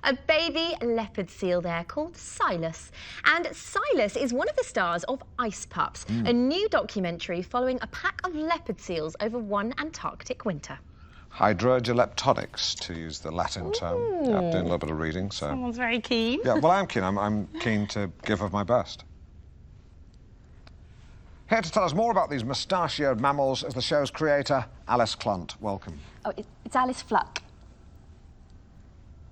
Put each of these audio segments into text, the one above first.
a baby leopard seal there called Silas. And Silas is one of the stars of Ice Pups, a new documentary following a pack of leopard seals over one Antarctic winter. Hydrogeleptonics, to use the Latin term. Yeah, I'm doing a little bit of reading, so... Someone's very keen. Yeah, well, I'm keen. I'm keen to give of my best. Here to tell us more about these mustachioed mammals is the show's creator, Alice Clunt. Welcome. Oh, it's Alice Fluck.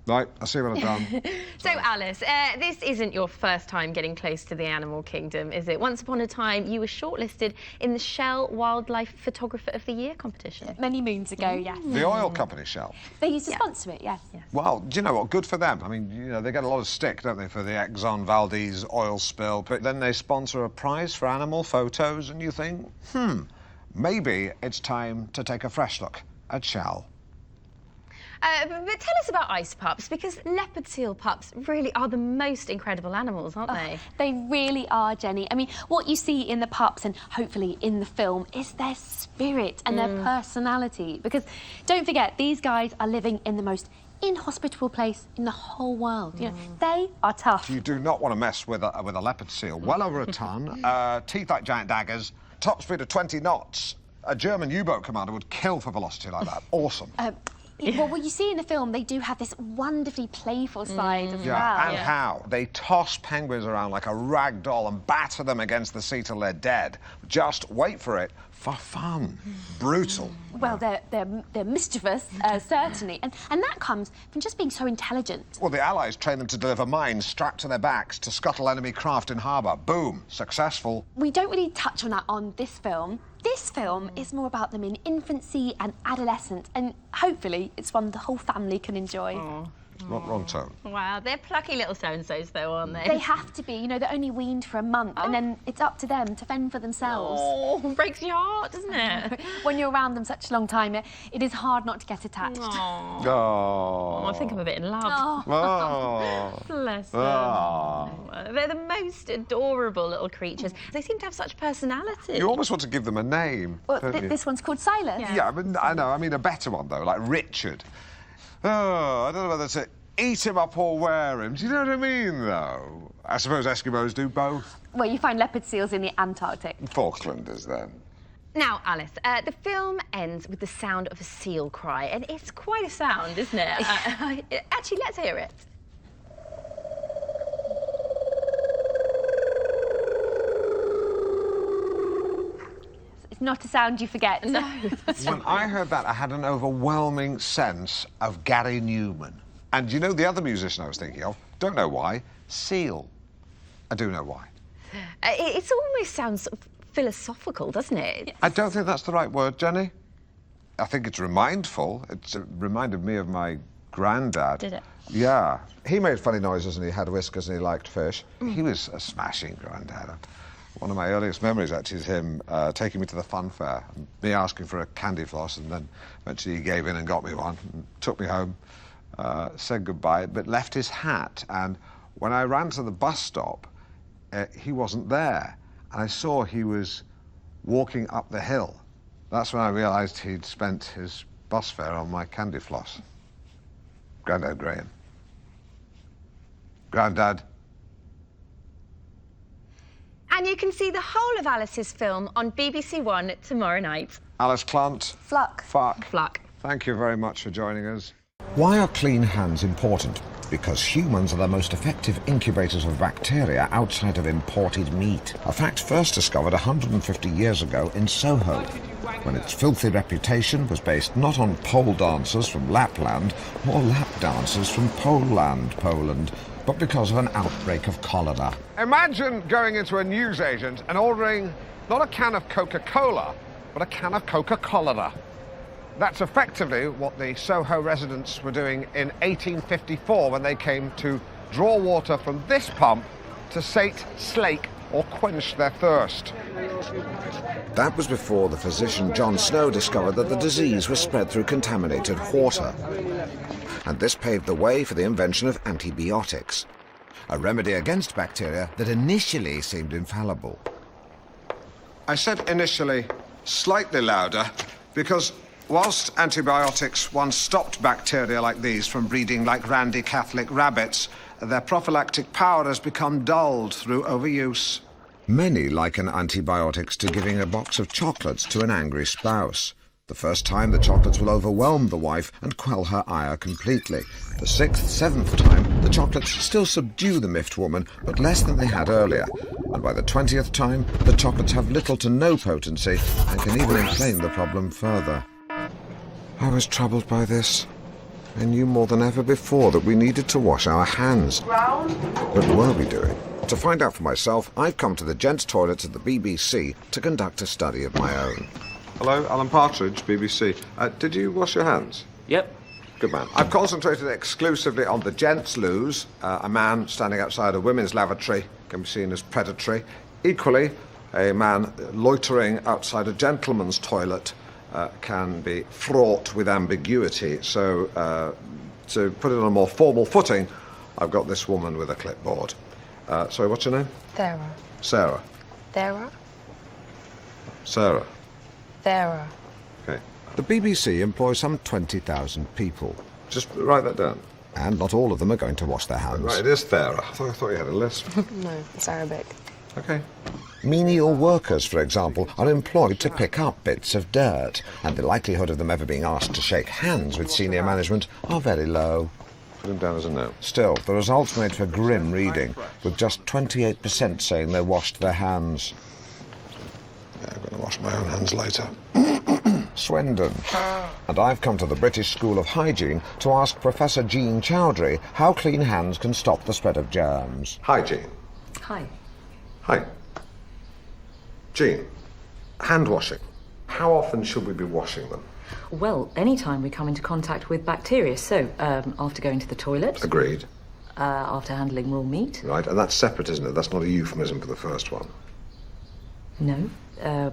Right, I see what I've done. So, Alice, this isn't your first time getting close to the animal kingdom, is it? Once upon a time, you were shortlisted in the Shell Wildlife Photographer of the Year competition. Many moons ago, yes. The oil company, Shell. They used to sponsor it, yes. Well, do you know what? Good for them. I mean, you know, they get a lot of stick, don't they, for the Exxon Valdez oil spill. But then they sponsor a prize for animal photos, and you think, maybe it's time to take a fresh look at Shell. But tell us about ice pups, because leopard seal pups really are the most incredible animals, aren't they? They really are, Jenny. I mean, what you see in the pups and hopefully in the film is their spirit and their personality. Because don't forget, these guys are living in the most inhospitable place in the whole world. You know, they are tough. You do not want to mess with a leopard seal. Well over a ton, teeth like giant daggers, top speed of 20 knots. A German U-boat commander would kill for velocity like that. Awesome. Well, what you see in the film, they do have this wonderfully playful side as well. And how? They toss penguins around like a rag doll and batter them against the sea till they're dead. Just wait for it. For fun. Brutal. Well, they're mischievous, certainly. And that comes from just being so intelligent. Well, the Allies trained them to deliver mines strapped to their backs to scuttle enemy craft in harbour. Boom. Successful. We don't really touch on that on this film. This film is more about them in infancy and adolescence, and hopefully it's one the whole family can enjoy. Wrong tone. Wow, they're plucky little so-and-sos, though, aren't they? They have to be. You know, they're only weaned for a month, and then it's up to them to fend for themselves. Oh, breaks your heart, doesn't it? When you're around them such a long time, it is hard not to get attached. Oh. I think I'm a bit in love. Oh. Bless them. They're the most adorable little creatures. They seem to have such personality. You almost want to give them a name. Well, this one's called Silas. Yeah, I know. I mean, a better one, though, like Richard. Oh, I don't know whether to eat him up or wear him. Do you know what I mean, though? I suppose Eskimos do both. Well, you find leopard seals in the Antarctic. Falklanders, then. Now, Alice, the film ends with the sound of a seal cry, and it's quite a sound, isn't it? Actually, let's hear it. It's not a sound you forget. No. When I heard that, I had an overwhelming sense of Gary Newman. And you know the other musician I was thinking of? Don't know why. Seal. I do know why. It almost sounds sort of philosophical, doesn't it? I don't think that's the right word, Jenny. I think it's remindful. It reminded me of my granddad. Did it? Yeah. He made funny noises and he had whiskers and he liked fish. He was a smashing granddad. One of my earliest memories, actually, is him taking me to the fun fair, me asking for a candy floss, and then eventually he gave in and got me one, and took me home, said goodbye, but left his hat. And when I ran to the bus stop, he wasn't there. And I saw he was walking up the hill. That's when I realised he'd spent his bus fare on my candy floss. Grandad Graham. Grandad. And you can see the whole of Alice's film on BBC One tomorrow night. Alice Clunt. Fluck. Fluck. Thank you very much for joining us. Why are clean hands important? Because humans are the most effective incubators of bacteria outside of imported meat. A fact first discovered 150 years ago in Soho, when its filthy reputation was based not on pole dancers from Lapland or lap dancers from Poland, Poland, but because of an outbreak of cholera. Imagine going into a newsagent and ordering not a can of Coca-Cola, but a can of Coca-Cola. That's effectively what the Soho residents were doing in 1854 when they came to draw water from this pump to sate, slake, or quench their thirst. That was before the physician John Snow discovered that the disease was spread through contaminated water. And this paved the way for the invention of antibiotics, a remedy against bacteria that initially seemed infallible. I said initially slightly louder because Whilst antibiotics once stopped bacteria like these from breeding like randy Catholic rabbits, their prophylactic power has become dulled through overuse. Many liken antibiotics to giving a box of chocolates to an angry spouse. The first time, the chocolates will overwhelm the wife and quell her ire completely. The 6th, 7th time, the chocolates still subdue the miffed woman, but less than they had earlier. And by the 20th time, the chocolates have little to no potency and can even inflame the problem further. I was troubled by this. I knew more than ever before that we needed to wash our hands. What were we doing? To find out for myself, I've come to the gents' toilets at the BBC to conduct a study of my own. Hello, Alan Partridge, BBC. Did you wash your hands? Yep. Good man. I've concentrated exclusively on the gents' loos. A man standing outside a women's lavatory can be seen as predatory. Equally, a man loitering outside a gentleman's toilet can be fraught with ambiguity. So, to put it on a more formal footing, I've got this woman with a clipboard. Sorry, what's your name? Sarah. Sarah. Sarah. Sarah. Sarah. Okay. The BBC employs some 20,000 people, Just write that down. and not all of them are going to wash their hands. Right, it is Sarah. I thought you had a list. No, it's Arabic. Okay. Menial workers, for example, are employed to pick up bits of dirt, and the likelihood of them ever being asked to shake hands with senior management are very low. Put him down as a note. Still, the results made for grim reading, with just 28% saying they washed their hands. Yeah, I'm going to wash my own hands later. Swindon. And I've come to the British School of Hygiene to ask Professor Jean Chowdhury how clean hands can stop the spread of germs. Hi, Jean. Hi. Hi. Jean, hand washing. How often should we be washing them? Well, anytime we come into contact with bacteria. So, after going to the toilet, Agreed. after handling raw meat. Right, and that's separate, isn't it? That's not a euphemism for the first one. No.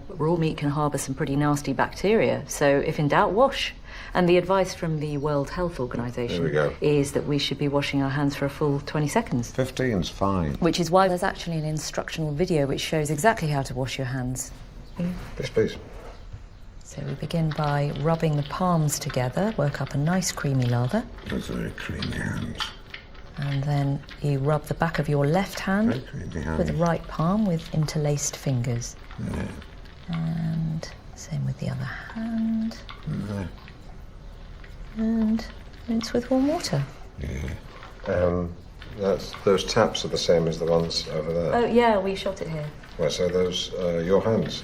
Raw meat can harbour some pretty nasty bacteria. So, if in doubt, wash. And the advice from the World Health Organization There we go. is that we should be washing our hands for a full 20 seconds. 15's fine. Which is why there's actually an instructional video which shows exactly how to wash your hands. Yes, please. So we begin by rubbing the palms together, work up a nice creamy lather. That's very creamy hands. And then you rub the back of your left hand Very creamy hands. with the right palm with interlaced fingers. Yeah. And same with the other hand. Yeah. And rinse with warm water. Those taps are the same as the ones over there. Oh, yeah, we shot it here. Right, so those your hands.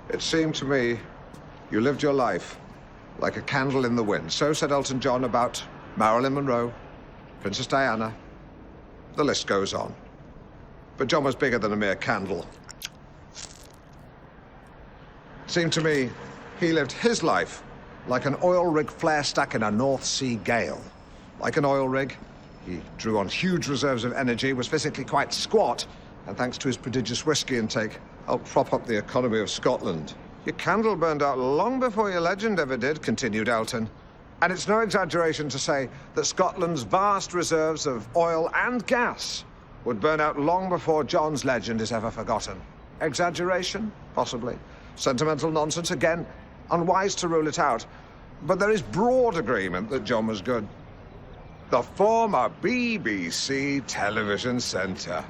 It seemed to me you lived your life like a candle in the wind. So said Elton John about Marilyn Monroe, Princess Diana. The list goes on. But John was bigger than a mere candle. It seemed to me he lived his life like an oil rig flare stuck in a North Sea gale. Like an oil rig, he drew on huge reserves of energy, was physically quite squat, and thanks to his prodigious whiskey intake, helped prop up the economy of Scotland. Your candle burned out long before your legend ever did, continued Elton. And it's no exaggeration to say that Scotland's vast reserves of oil and gas would burn out long before John's legend is ever forgotten. Exaggeration? Possibly. Sentimental nonsense? Again, unwise to rule it out. But there is broad agreement that John was good. The former BBC television centre.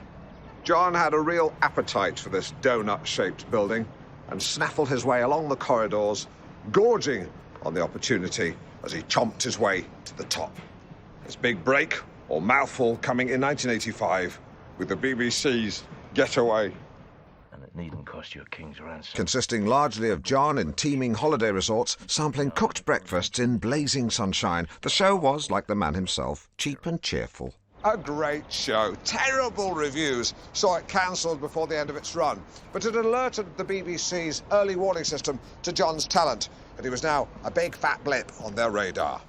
John had a real appetite for this donut-shaped building and snaffled his way along the corridors, gorging on the opportunity as he chomped his way to the top. His big break, or mouthful, coming in 1985 with the BBC's Getaway. And it needn't cost you a king's ransom. Consisting largely of John in teeming holiday resorts, sampling cooked breakfasts in blazing sunshine, the show was, like the man himself, cheap and cheerful. A great show. Terrible reviews saw it cancelled before the end of its run. But it alerted the BBC's early warning system to John's talent, and he was now a big fat blip on their radar.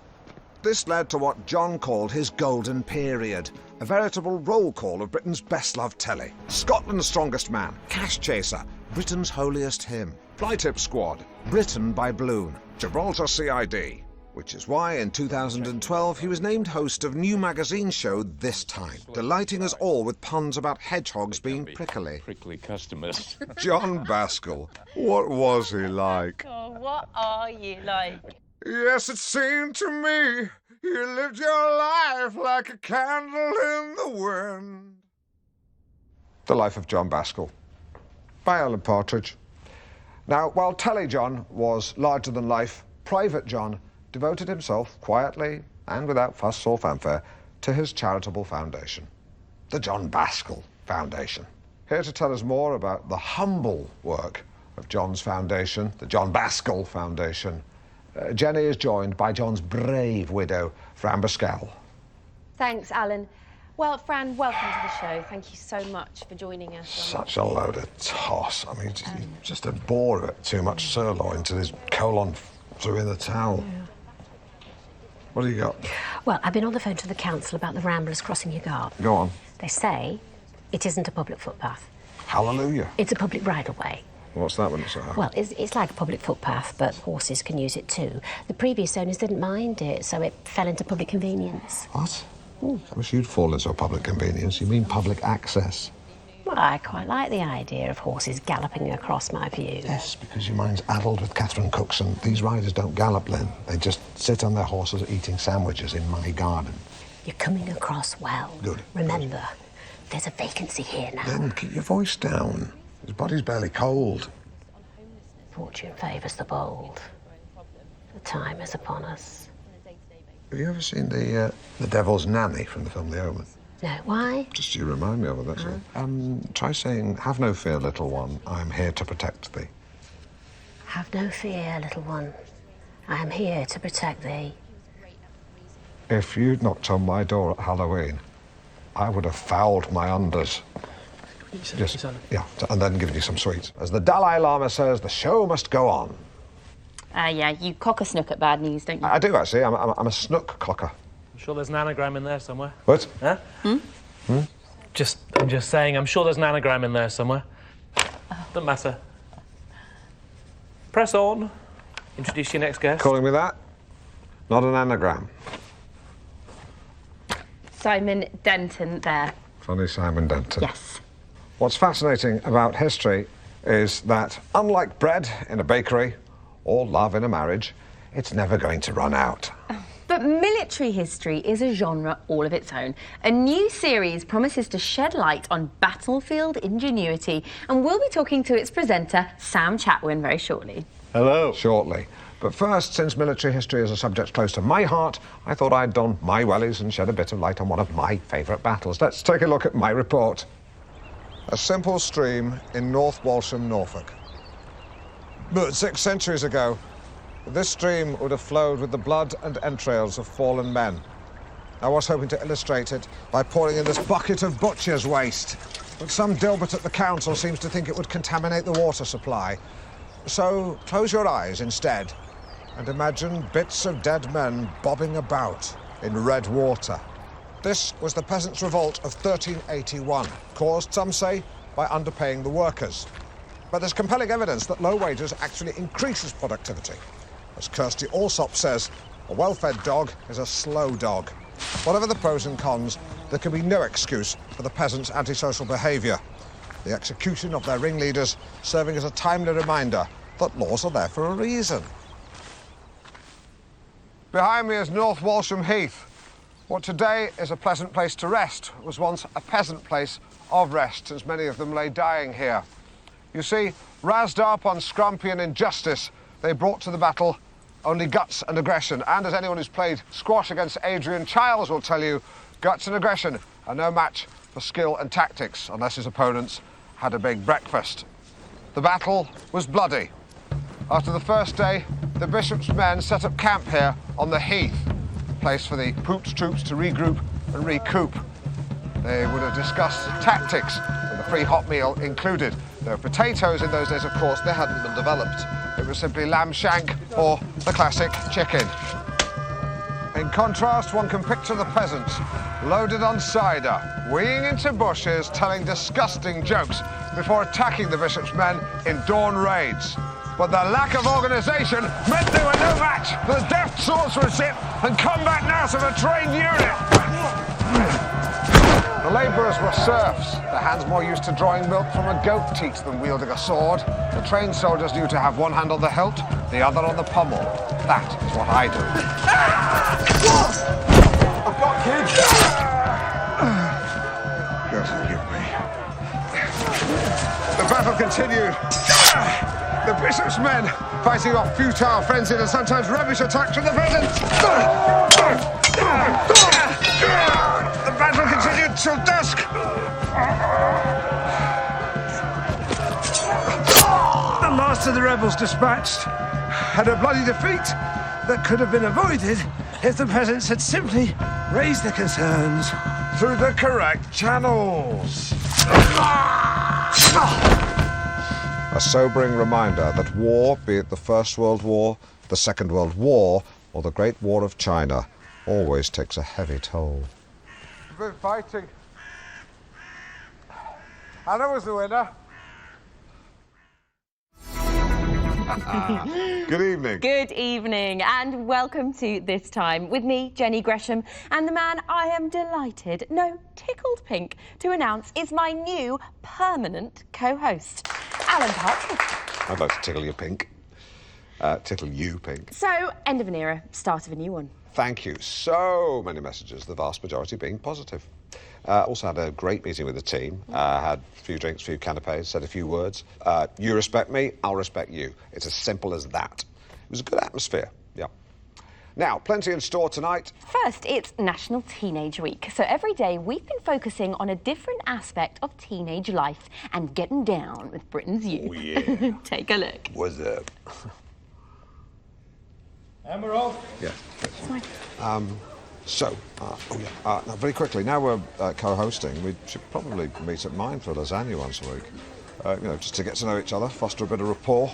This led to what John called his golden period, a veritable roll call of Britain's best-loved telly. Scotland's strongest man, Cash Chaser, Britain's holiest hymn, Fly Tip Squad, Britain by Balloon, Gibraltar CID, which is why in 2012 he was named host of new magazine show This Time, delighting us all with puns about hedgehogs being prickly. Prickly customers. John Baskerville, what was he like? Oh, what are you like? Yes, it seemed to me you lived your life like a candle in the wind. The Life of John Baskerville, by Alan Partridge. Now, while Telly John was larger than life, Private John devoted himself quietly and without fuss or fanfare to his charitable foundation, the John Baskerville Foundation. Here to tell us more about the humble work of John's foundation, the John Baskerville Foundation, Jenny is joined by John's brave widow, Fran Baskerville. Thanks, Alan. Well, Fran, welcome to the show. Thank you so much for joining us. Such a load of toss. I mean, just a bore of it. Too much sirloin till his colon flew in the towel. Yeah. What do you got? Well, I've been on the phone to the council about the ramblers crossing your garden. Go on. They say it isn't a public footpath. Hallelujah. It's a public right-of-way. What's that when it's a... Well, it's like a public footpath, but horses can use it too. The previous owners didn't mind it, so it fell into public convenience. What? I wish you'd fall into a public convenience. You mean public access? Well, I quite like the idea of horses galloping across my view. Yes, because your mind's addled with Catherine Cooks, and these riders don't gallop, Lynn. They just sit on their horses eating sandwiches in my garden. You're coming across well. Good. Remember, there's a vacancy here now. Then keep your voice down. His body's barely cold. Fortune favours the bold. The time is upon us. Have you ever seen the Devil's Nanny from the film The Omen? No, why? Just you remind me of it, that's all. Try saying, "Have no fear, little one, I am here to protect thee." Have no fear, little one. I am here to protect thee. If you'd knocked on my door at Halloween, I would have fouled my unders. Just, yeah, and then given you some sweets. As the Dalai Lama says, the show must go on. Yeah, you cock a snook at bad news, don't you? I do, actually. I'm a snook clocker. I'm sure there's an anagram in there somewhere. What? Huh? Hmm? I'm just saying, I'm sure there's an anagram in there somewhere. Doesn't matter. Press on. Introduce your next guest. Calling me that? Not an anagram. Simon Denton there. Funny Simon Denton. Yes. What's fascinating about history is that, unlike bread in a bakery or love in a marriage, it's never going to run out. But military history is a genre all of its own. A new series promises to shed light on battlefield ingenuity, and we'll be talking to its presenter, Sam Chatwin, very shortly. Hello. Shortly. But first, since military history is a subject close to my heart, I thought I'd don my wellies and shed a bit of light on one of my favourite battles. Let's take a look at my report. A simple stream in North Walsham, Norfolk. But 6 centuries ago, this stream would have flowed with the blood and entrails of fallen men. I was hoping to illustrate it by pouring in this bucket of butcher's waste, but some Dilbert at the council seems to think it would contaminate the water supply. So close your eyes instead and imagine bits of dead men bobbing about in red water. This was the peasants' revolt of 1381, caused, some say, by underpaying the workers. But there's compelling evidence that low wages actually increases productivity. As Kirsty Allsop says, a well-fed dog is a slow dog. Whatever the pros and cons, there can be no excuse for the peasants' antisocial behaviour. The execution of their ringleaders serving as a timely reminder that laws are there for a reason. Behind me is North Walsham Heath. What today is a pleasant place to rest was once a peasant place of rest, since many of them lay dying here. You see, razzed up on scrumpian injustice, they brought to the battle only guts and aggression. And as anyone who's played squash against Adrian Chiles will tell you, guts and aggression are no match for skill and tactics, unless his opponents had a big breakfast. The battle was bloody. After the first day, the bishop's men set up camp here on the Heath, a place for the Poop's troops to regroup and recoup. They would have discussed tactics, with a free hot meal included. There were potatoes in those days, of course, they hadn't been developed. It was simply lamb shank or the classic chicken. In contrast, one can picture the peasants, loaded on cider, winging into bushes, telling disgusting jokes before attacking the bishop's men in dawn raids. but the lack of organisation meant they were no match for the deft swordsmanship and combat nous of a trained unit. The labourers were serfs, their hands more used to drawing milk from a goat teat than wielding a sword. The trained soldiers knew to have one hand on the hilt, the other on the pommel. That is what I do. I've got kids. God forgive me. The battle continued. The bishop's men fighting off futile frenzied and sometimes rubbish attacks from the peasants. The battle continued till dusk. The last of the rebels dispatched had a bloody defeat that could have been avoided if the peasants had simply raised their concerns Through the correct channels. A sobering reminder that war, be it the First World War, the Second World War, or the Great War of China, always takes a heavy toll. We've been fighting. Anna was the winner. Good evening. Good evening and welcome to This Time with me, Jenny Gresham, and the man I am delighted, no, tickled pink, to announce is my new permanent co-host, Alan Partridge. I'd like to tickle you pink. Tickle you pink. So, end of an era, start of a new one. Thank you. So many messages, the vast majority being positive. Also had a great meeting with the team. Had a few drinks, a few canapés, said a few words. You respect me, I'll respect you. It's as simple as that. It was a good atmosphere, yeah. Now, plenty in store tonight. First, it's National Teenage Week. So every day we've been focusing on a different aspect of teenage life and getting down with Britain's youth. Oh, yeah. Take a look. What's up? And we're off. Yeah. Now, very quickly, now we're co-hosting, we should probably meet at mine for a lasagna once a week. Just to get to know each other, foster a bit of rapport.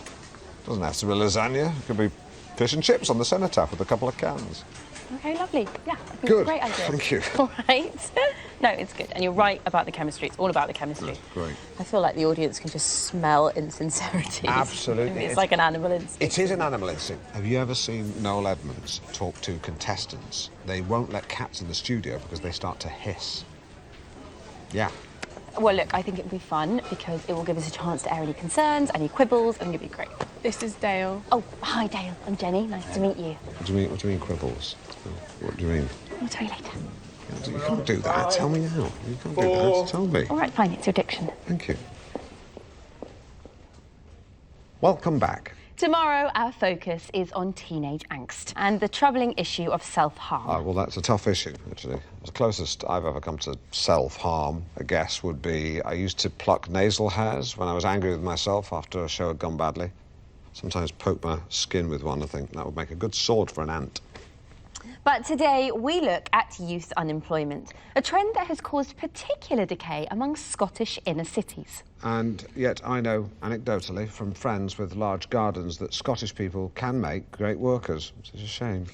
Doesn't have to be lasagna, it could be fish and chips on the cenotaph with a couple of cans. Okay, lovely. Yeah, I think Good. it's a great idea. Thank you. All right. No, it's good. And you're right about the chemistry. It's all about the chemistry. Good. Great. I feel like the audience can just smell insincerity. Absolutely. It's like an animal instinct. It is an animal instinct. Have you ever seen Noel Edmonds talk to contestants? They won't let cats in the studio because they start to hiss. Yeah. Well, look, I think it'll be fun because it will give us a chance to air any concerns, any quibbles, and it'll be great. This is Dale. Oh, hi, Dale. I'm Jenny. Nice to meet you. What do you mean quibbles? What do you mean? I'll tell you later. You can't do that. Tell me now. You can't do that. Tell me. All right, fine. It's your diction. Thank you. Welcome back. Tomorrow, our focus is on teenage angst and the troubling issue of self-harm. Well, that's a tough issue, actually. The closest I've ever come to self-harm, I guess, would be I used to pluck nasal hairs when I was angry with myself after a show had gone badly. Sometimes poke my skin with one. I think that would make a good sword for an ant. But today, we look at youth unemployment, a trend that has caused particular decay among Scottish inner cities. And yet I know, anecdotally, from friends with large gardens, that Scottish people can make great workers. It's a shame.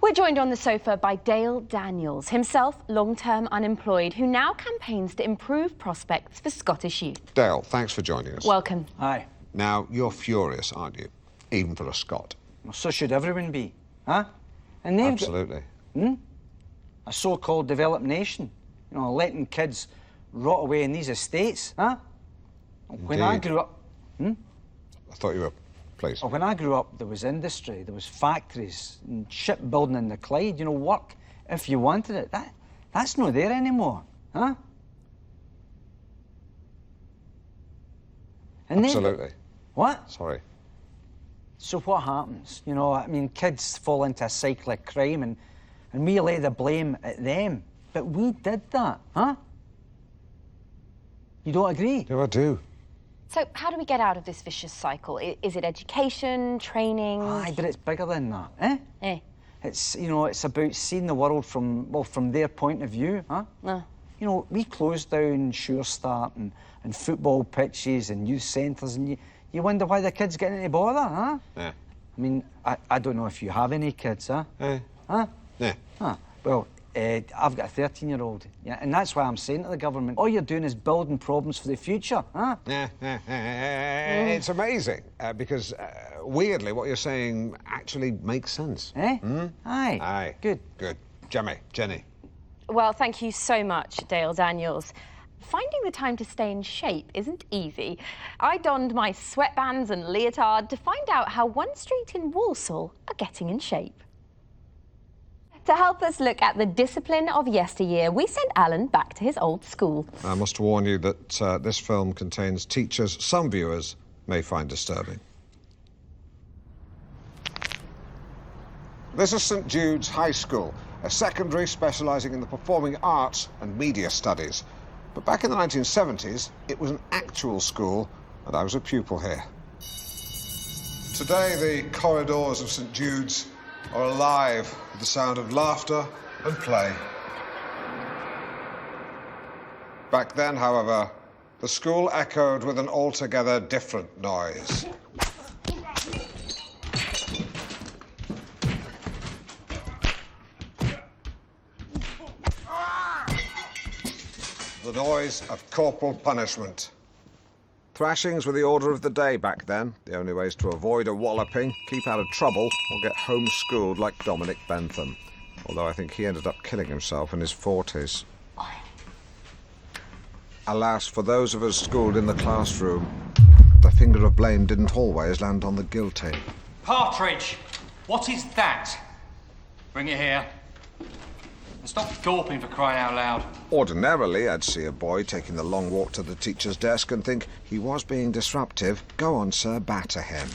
We're joined on the sofa by Dale Daniels, himself long-term unemployed, who now campaigns to improve prospects for Scottish youth. Dale, thanks for joining us. Welcome. Hi. Now, you're furious, aren't you? Even for a Scot. Well, so should everyone be, huh? And they've Absolutely. A so-called developed nation, letting kids rot away in these estates, huh? When I grew up... I thought you were... Please. When I grew up, there was industry, there was factories, and shipbuilding in the Clyde, work if you wanted it. That's not there anymore, huh? And Absolutely. What? Sorry. So what happens? Kids fall into a cycle of crime and we lay the blame at them. But we did that, huh? You don't agree? No, I do. So how do we get out of this vicious cycle? Is it education, training? Aye, but it's bigger than that, eh? Eh. It's, it's about seeing the world from their point of view, huh? No. We closed down Sure Start and football pitches and youth centres and you wonder why the kids get any bother, huh? Yeah. I don't know if you have any kids, huh? Huh? Yeah. Huh. Well, I've got a 13-year-old, yeah, and that's why I'm saying to the government, all you're doing is building problems for the future, huh? It's amazing, because weirdly, what you're saying actually makes sense. Eh? Aye. Aye. Good. Good. Jenny. Well, thank you so much, Dale Daniels. Finding the time to stay in shape isn't easy. I donned my sweatbands and leotard to find out how one street in Walsall are getting in shape. To help us look at the discipline of yesteryear, we sent Alan back to his old school. I must warn you that this film contains teachers some viewers may find disturbing. This is St Jude's High School, a secondary specialising in the performing arts and media studies. But back in the 1970s, it was an actual school, and I was a pupil here. Today, the corridors of St Jude's are alive with the sound of laughter and play. Back then, however, the school echoed with an altogether different noise. The noise of corporal punishment. Thrashings were the order of the day back then. The only ways to avoid a walloping, keep out of trouble, or get homeschooled like Dominic Bentham. Although I think he ended up killing himself in his 40s. Alas, for those of us schooled in the classroom, the finger of blame didn't always land on the guilty. Partridge! What is that? Bring it here. And stop gawping, for crying out loud. Ordinarily, I'd see a boy taking the long walk to the teacher's desk and think he was being disruptive. Go on, sir, batter him.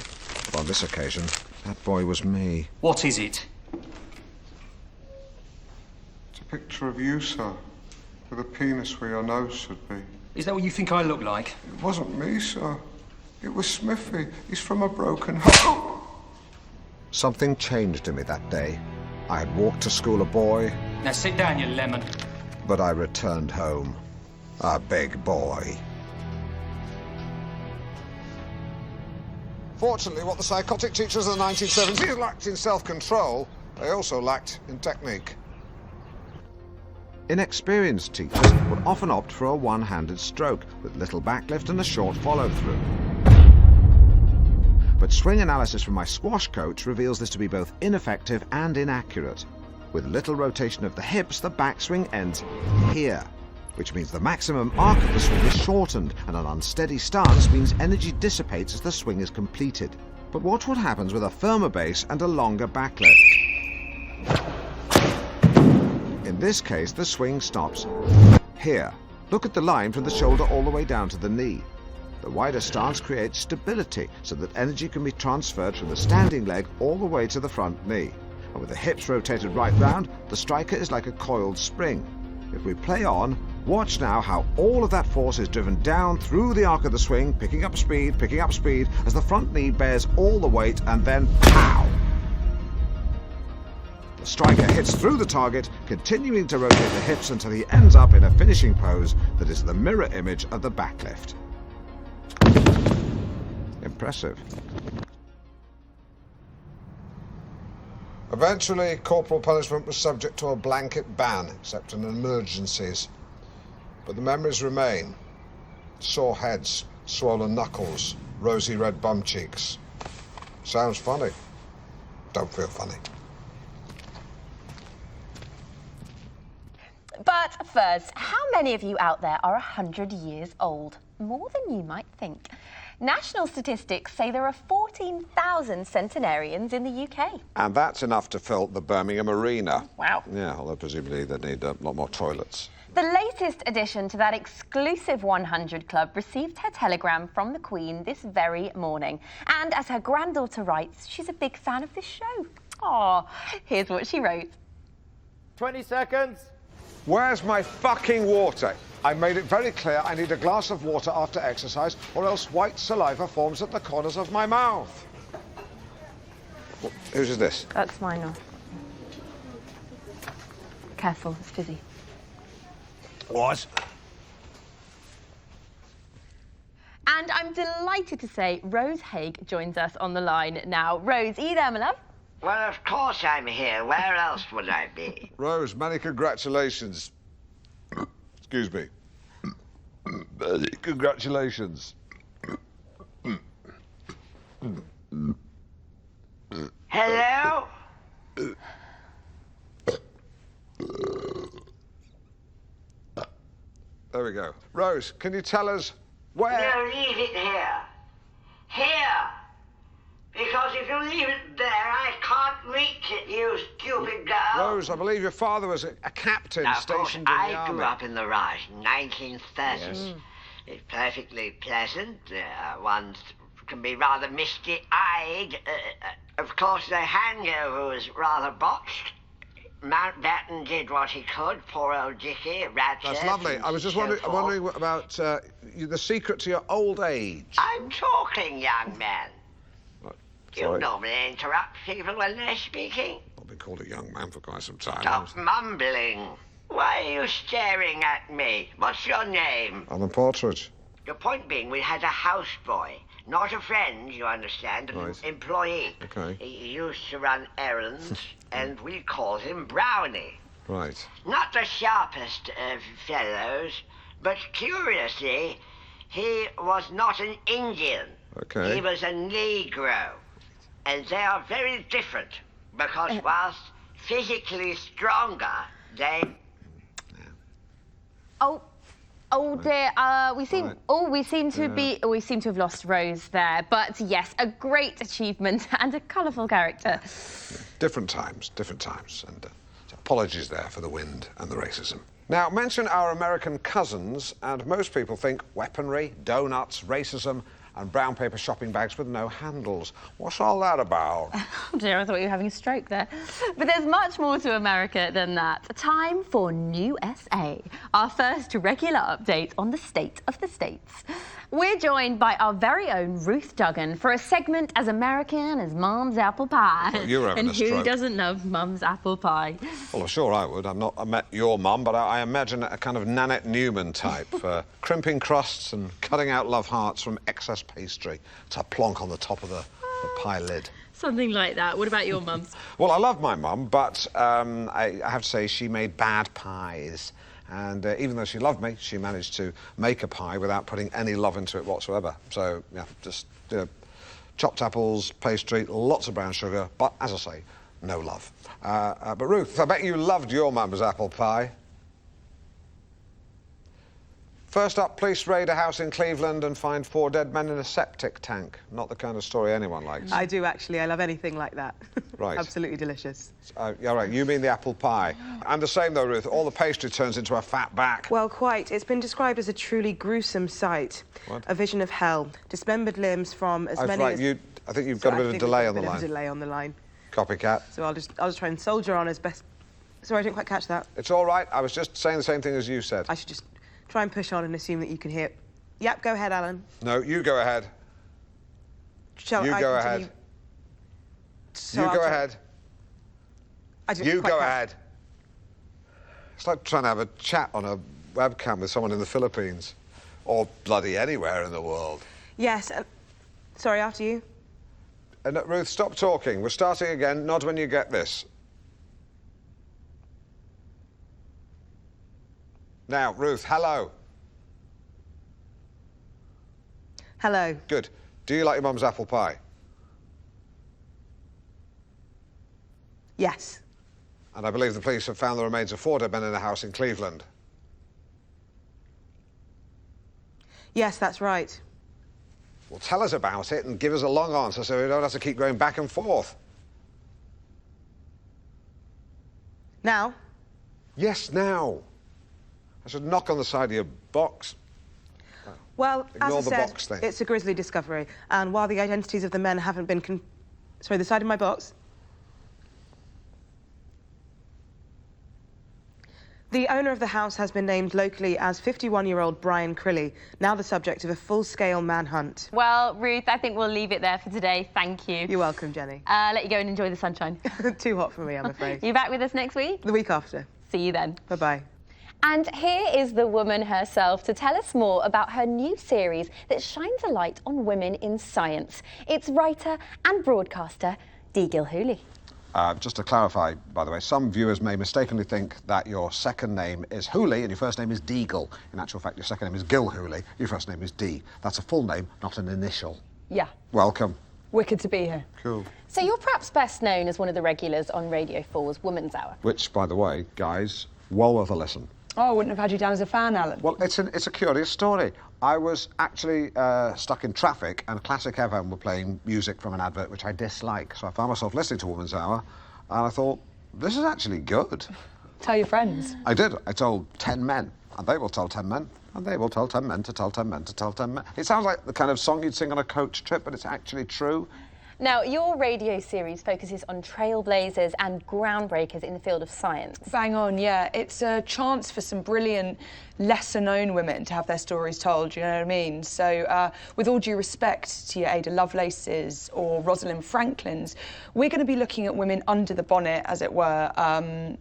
But on this occasion, that boy was me. What is it? It's a picture of you, sir, with a penis where your nose should be. Is that what you think I look like? It wasn't me, sir. It was Smithy. He's from a broken home. Something changed in me that day. I had walked to school a boy. Now sit down, you lemon. But I returned home, a big boy. Fortunately, what the psychotic teachers of the 1970s lacked in self-control, they also lacked in technique. Inexperienced teachers would often opt for a one-handed stroke with little backlift and a short follow-through. But swing analysis from my squash coach reveals this to be both ineffective and inaccurate. With little rotation of the hips, the backswing ends here, which means the maximum arc of the swing is shortened, and an unsteady stance means energy dissipates as the swing is completed. But watch what happens with a firmer base and a longer backlift. In this case, the swing stops here. Look at the line from the shoulder all the way down to the knee. The wider stance creates stability so that energy can be transferred from the standing leg all the way to the front knee. And with the hips rotated right round, the striker is like a coiled spring. If we play on, watch now how all of that force is driven down through the arc of the swing, picking up speed, as the front knee bears all the weight, and then pow! The striker hits through the target, continuing to rotate the hips until he ends up in a finishing pose that is the mirror image of the backlift. Impressive. Eventually, corporal punishment was subject to a blanket ban, except in emergencies. But the memories remain. Sore heads, swollen knuckles, rosy red bum cheeks. Sounds funny. Don't feel funny. But first, how many of you out there are 100 years old? More than you might think. National statistics say there are 14,000 centenarians in the UK. And that's enough to fill the Birmingham Arena. Wow. Yeah, although presumably they need a lot more toilets. The latest addition to that exclusive 100 club received her telegram from the Queen this very morning. And as her granddaughter writes, she's a big fan of this show. Aw, here's what she wrote. 20 seconds. Where's my fucking water? I made it very clear I need a glass of water after exercise, or else white saliva forms at the corners of my mouth. Whose is this? That's mine now. Careful, it's fizzy. What? And I'm delighted to say Rose Haig joins us on the line now. Rose, are you there, my love? Well, of course I'm here. Where else would I be? Rose, many congratulations. Excuse me. Congratulations. we go. Rose, can you tell us where... No, leave it here. Here. Because if you leave it there, I can't reach it, you stupid girl. Rose, I believe your father was a captain Now, of course, stationed in the I army. grew up in the Raj, 1930s. Yes. It's perfectly pleasant. One can be rather misty-eyed. Of course, the hangover was rather botched. Mountbatten did what he could, poor old Dickie, Radcliffe. That's lovely. I was just wondering about the secret to your old age. I'm talking, young man. You Sorry. normally interrupt people when they're speaking. I've been called a young man for quite some time. Stop mumbling. Why are you staring at me? What's your name? I'm a Partridge. Your point being, we had a houseboy. Not a friend, you understand, an Right. employee. Okay. He used to run errands, and we called him Brownie. Right. Not the sharpest of fellows, but curiously, he was not an Indian. Okay. He was a Negro. And they are very different, because whilst physically stronger, they... Oh dear, we seem to have lost Rose there. But yes, a great achievement and a colourful character. Different times, and apologies there for the wind and the racism. Now, mention our American cousins, and most people think weaponry, donuts, racism, and brown paper shopping bags with no handles. What's all that about? Oh dear, I thought you were having a stroke there. But there's much more to America than that. Time for New SA, our first regular update on the state of the states. We're joined by our very own Ruth Dugen for a segment as American as Mum's apple pie. Well, you were having and a stroke. who doesn't love Mum's apple pie? Well, I'm sure I would. I've not met your mum, but I imagine a kind of Nanette Newman type, crimping crusts and cutting out love hearts from excess pastry to plonk on the top of the pie lid. Something like that. What about your mum's? Well, I love my mum, but I have to say she made bad pies. And even though she loved me, she managed to make a pie without putting any love into it whatsoever. So, yeah, just chopped apples, pastry, lots of brown sugar, but, as I say, no love. But, Ruth, I bet you loved your mum's apple pie. First up, police raid a house in Cleveland and find 4 dead men in a septic tank. Not the kind of story anyone likes. I do, actually. I love anything like that. Right. Absolutely delicious. Yeah, right, you mean the apple pie. And the same, though, Ruth. All the pastry turns into a fat back. Well, quite. It's been described as a truly gruesome sight. What? A vision of hell. Dismembered limbs from as many as... I think you've got a bit of a delay on the line. A delay on the line. Copycat. So I'll just try and soldier on as best... Sorry, I didn't quite catch that. It's all right. I was just saying the same thing as you said. I should just try and push on and assume that you can hear... Yep, go ahead, Alan. No, you go ahead. Shall you I go continue? ahead. So you I'll go try- ahead. I didn't You quite go catch- ahead. It's like trying to have a chat on a webcam with someone in the Philippines. Or bloody anywhere in the world. Yes, sorry, after you. Ruth, stop talking. We're starting again. Nod when you get this. Now, Ruth, hello. Hello. Good. Do you like your mum's apple pie? Yes. And I believe the police have found the remains of 4 dead men in a house in Cleveland. Yes, that's right. Well, tell us about it and give us a long answer so we don't have to keep going back and forth. Now? Yes, now. I should knock on the side of your box. Well, Ignore as the I said, box thing. it's a grisly discovery. And while the identities of the men haven't been Sorry, the side of my box? The owner of the house has been named locally as 51-year-old Brian Crilly, now the subject of a full-scale manhunt. Well, Ruth, I think we'll leave it there for today. Thank you. You're welcome, Jenny. Let you go and enjoy the sunshine. Too hot for me, I'm afraid. You back with us next week? The week after. See you then. Bye-bye. And here is the woman herself to tell us more about her new series that shines a light on women in science. It's writer and broadcaster Gil Hully. Just to clarify, by the way, some viewers may mistakenly think that your second name is Hully and your first name is Deagle. In actual fact, your second name is Gil Hully, your first name is Dee. That's a full name, not an initial. Yeah. Welcome. Wicked to be here. Cool. So you're perhaps best known as one of the regulars on Radio 4's Woman's Hour. Which, by the way, guys, well worth a listen. Oh, I wouldn't have had you down as a fan, Alan. Well, it's a curious story. I was actually stuck in traffic, and Classic FM were playing music from an advert which I dislike. So I found myself listening to Woman's Hour, and I thought, this is actually good. Tell your friends. I did. I told 10 men, and they will tell 10 men, and they will tell 10 men to tell 10 men to tell 10 men. It sounds like the kind of song you'd sing on a coach trip, but it's actually true. Now, your radio series focuses on trailblazers and groundbreakers in the field of science. Bang on, yeah. It's a chance for some brilliant, lesser-known women to have their stories told, you know what I mean? So, with all due respect to your Ada Lovelaces or Rosalind Franklins, we're going to be looking at women under the bonnet, as it were,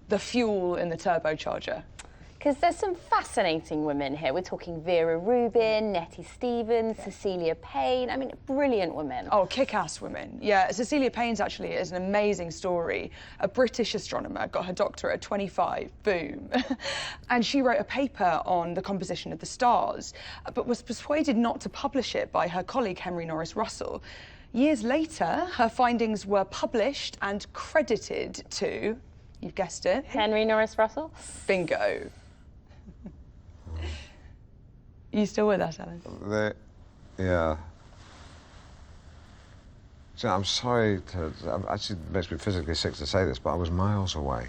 the fuel in the turbocharger. Because there's some fascinating women here. We're talking Vera Rubin, Nettie Stevens, Cecilia Payne. I mean, brilliant women. Oh, kick-ass women. Yeah, Cecilia Payne's actually is an amazing story. A British astronomer, got her doctorate at 25, boom. And she wrote a paper on the composition of the stars, but was persuaded not to publish it by her colleague Henry Norris Russell. Years later, her findings were published and credited to, you've guessed it, Henry Norris Russell? Bingo. You still with us, Alan? Yeah. So I'm sorry to... Actually, it makes me physically sick to say this, but I was miles away.